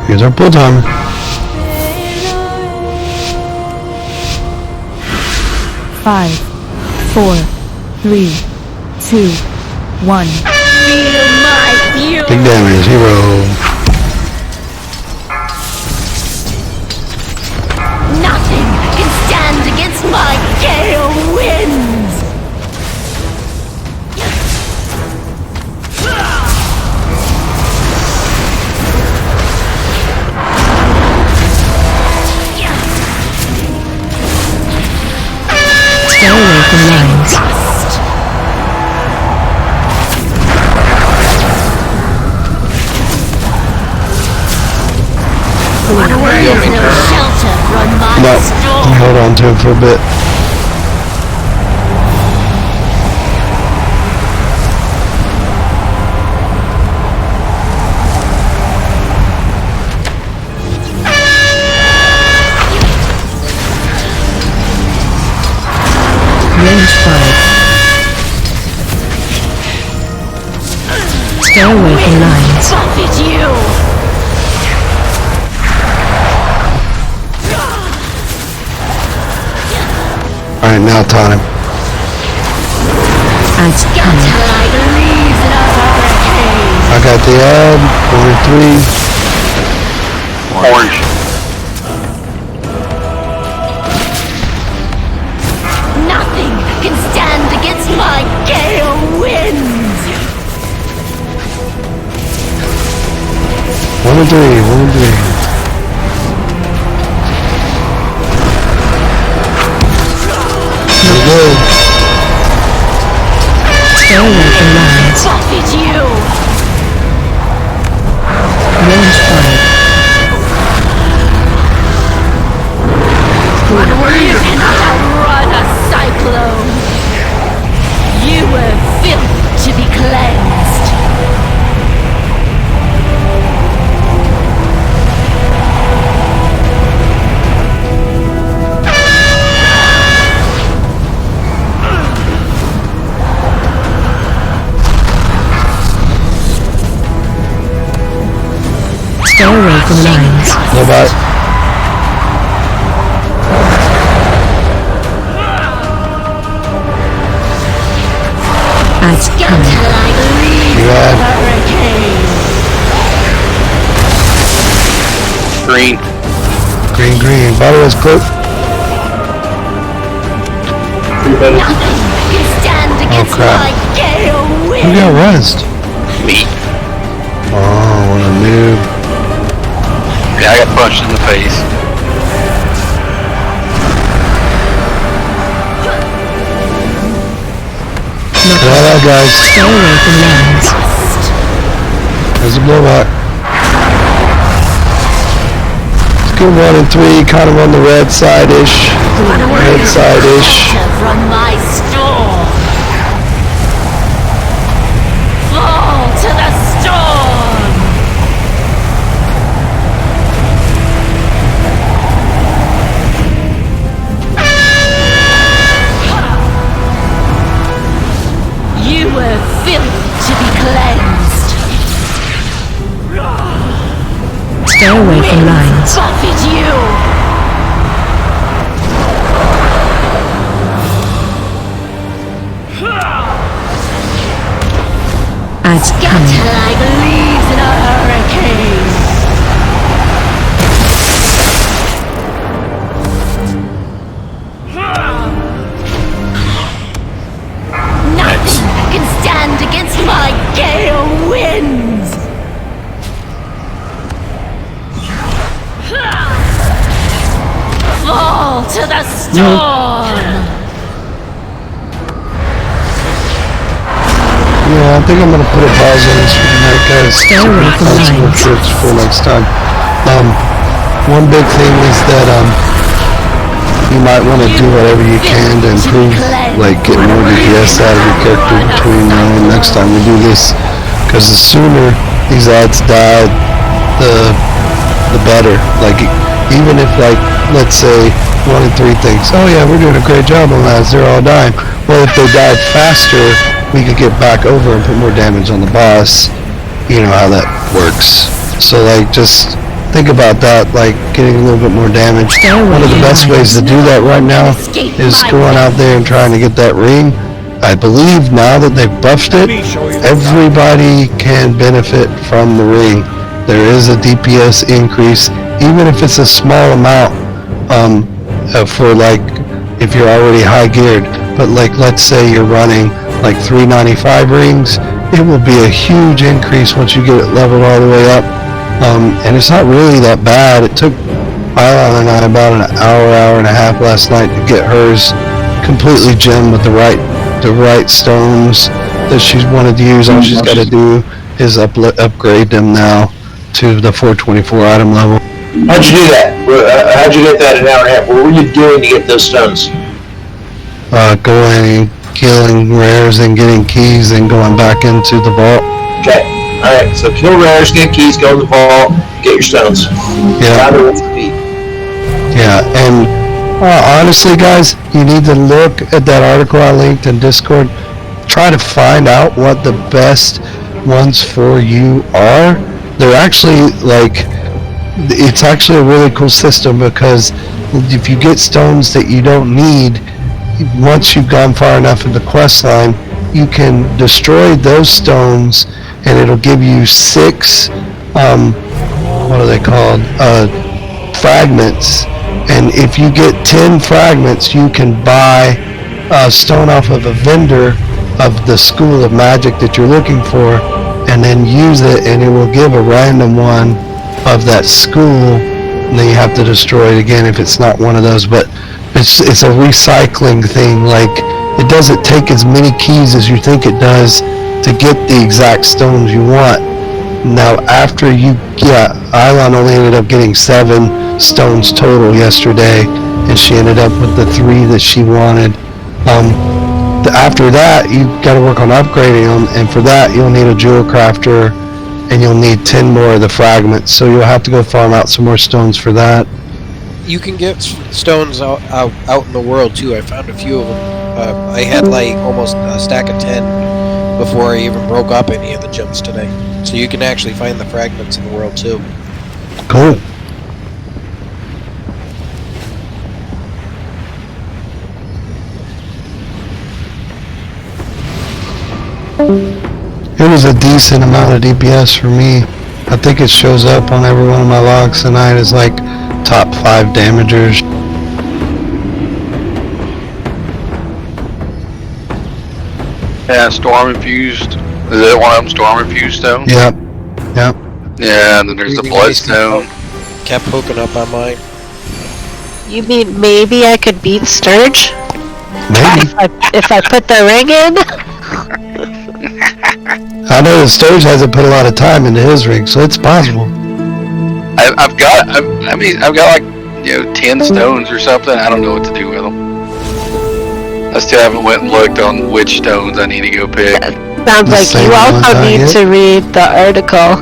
Speaker 2: Here's our pull timer.
Speaker 13: Five, 4, 3, 2, 1.
Speaker 11: Feel my fury.
Speaker 2: Big damage, hero.
Speaker 11: Nothing can stand against my gale winds.
Speaker 8: Stay away from lines.
Speaker 11: There is no shelter from my
Speaker 2: No,
Speaker 11: storm.
Speaker 2: hold on to him for a bit.
Speaker 8: Range 5. Stay away from lines.
Speaker 11: Buffet you.
Speaker 2: Alright, now time.
Speaker 8: Adds cannon.
Speaker 11: Like leaves in a hurricane.
Speaker 2: I got the ad, 4 3.
Speaker 6: Orange.
Speaker 11: Nothing can stand against my gale winds.
Speaker 2: 1 3, 1 3. Here we go.
Speaker 8: Stay away from lines.
Speaker 11: Buffet you.
Speaker 8: Range 5.
Speaker 11: You cannot outrun a cyclone. You were filth to be cleansed.
Speaker 8: Stay away from lines.
Speaker 2: No bite.
Speaker 8: Adds cannon.
Speaker 11: Like leaves
Speaker 2: You
Speaker 11: in a
Speaker 2: ad.
Speaker 11: hurricane.
Speaker 6: Green.
Speaker 2: Green, green. Bottle is cloak.
Speaker 11: Nothing can stand against
Speaker 2: crap.
Speaker 11: my gale
Speaker 2: Who
Speaker 11: winds.
Speaker 2: got rest?
Speaker 6: Me.
Speaker 2: Oh, what a noob.
Speaker 6: Yeah, I got punched in the face.
Speaker 2: Alright, guys.
Speaker 8: Stay away from lines.
Speaker 2: There's a blowout. Let's go 1 and 3, kind of on the red side-ish. Red side-ish.
Speaker 11: Shelter from my storm. Fall to the storm. You were filth to be cleansed.
Speaker 8: Stay away from lines.
Speaker 11: Buffet you.
Speaker 8: Adds cannon.
Speaker 11: Like leaves in a hurricane. Nothing can stand against my gale winds. Fall to the storm.
Speaker 2: Yeah, I think I'm gonna put a pause on this for tonight, guys.
Speaker 8: Stay away from lines.
Speaker 2: Trips for next time. One big thing is that you might want to do whatever you can to improve, like get more DPS out of your character between now and next time we do this, because the sooner these ads die, the better. Like even if, like, let's say 1 and 3 thinks, oh yeah, we're doing a great job on ads, they're all dying. Well, if they died faster, we could get back over and put more damage on the boss. You know how that works. So like just think about that, like getting a little bit more damage. One of the best ways to do that right now is going out there and trying to get that ring. I believe now that they've buffed it, everybody can benefit from the ring. There is a DPS increase, even if it's a small amount, for like, if you're already high geared. But like, let's say you're running like 395 rings, it will be a huge increase once you get it leveled all the way up. And it's not really that bad. It took Ilon and I about an hour and a half last night to get hers completely gemmed with the right stones that she's wanted to use. All she's got to do is upgrade them now to the 424 item level.
Speaker 5: How'd you do that? How'd you get that in an hour and a half? What were you doing to get those stones?
Speaker 2: Going and killing rares and getting keys and going back into the vault.
Speaker 5: Okay. Alright, so kill rares, get keys, go in the vault, get your stones.
Speaker 2: Yeah. Yeah, and honestly, guys, you need to look at that article I linked in Discord. Try to find out what the best ones for you are. They're actually like, it's actually a really cool system, because if you get stones that you don't need, once you've gone far enough in the quest line, you can destroy those stones and it'll give you 6 what are they called, fragments. And if you get 10 fragments, you can buy a stone off of a vendor of the school of magic that you're looking for, and then use it, and it will give a random one of that school, and then you have to destroy it again if it's not one of those. But it's a recycling thing. Like, it doesn't take as many keys as you think it does to get the exact stones you want. Now, after Ilon only ended up getting 7 stones total yesterday, and she ended up with the 3 that she wanted. After that, you got to work on upgrading them, and for that, you'll need a jewel crafter, and you'll need 10 more of the fragments. So you'll have to go farm out some more stones for that.
Speaker 1: You can get stones out in the world too. I found a few of them. I had like almost a stack of 10 before I even broke up any of the gems today. So you can actually find the fragments in the world too.
Speaker 2: Cool. It was a decent amount of DPS for me. I think it shows up on every one of my logs tonight as like top 5 damagers.
Speaker 6: Yeah, storm infused. Is that one of them storm infused stone?
Speaker 2: Yep.
Speaker 6: Yeah, and then there's the bloodstone.
Speaker 1: Kept hooking up on mine.
Speaker 16: You mean maybe I could beat Sturge?
Speaker 2: Maybe.
Speaker 16: If I put the ring in?
Speaker 2: I know that Sturge hasn't put a lot of time into his ring, so it's possible.
Speaker 6: I've got like 10 stones or something. I don't know what to do with them. I still haven't went and looked on which stones I need to go pick.
Speaker 16: Sounds like you also need to read the article.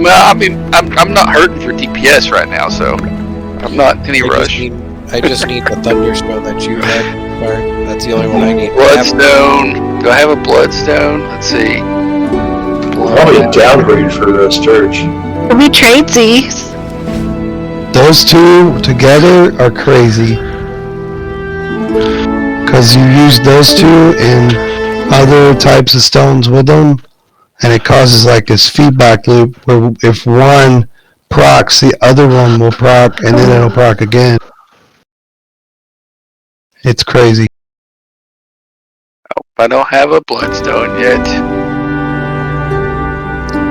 Speaker 6: Well, I mean, I'm not hurting for DPS right now, so I'm not in any rush.
Speaker 1: I just need the thunderstone that you had. That's the only one I need.
Speaker 6: Bloodstone. Do I have a bloodstone? Let's see.
Speaker 5: Probably a downgrade for the Sturge.
Speaker 16: We trade these.
Speaker 2: Those two together are crazy. Because you use those two in other types of stones with them, and it causes like this feedback loop where if one procs, the other one will proc, and then it'll proc again. It's crazy.
Speaker 6: I don't have a bloodstone yet.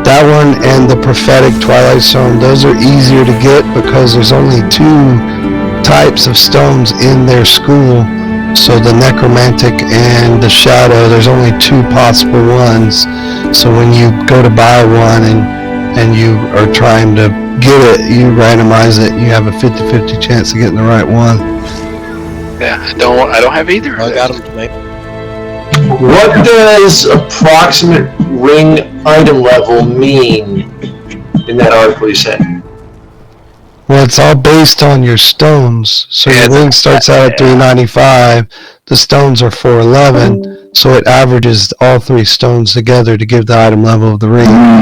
Speaker 2: That one and the prophetic twilight stone, those are easier to get because there's only 2 types of stones in their school. So the necromantic and the shadow, there's only 2 possible ones. So when you go to buy one and you are trying to get it, you randomize it, you have a 50-50 chance of getting the right one.
Speaker 6: Yeah, I don't have either.
Speaker 1: I got them tonight.
Speaker 5: What does approximate ring item level mean in that article you sent?
Speaker 2: Well, it's all based on your stones. So your ring starts out at 395. The stones are 411. So it averages all 3 stones together to give the item level of the ring.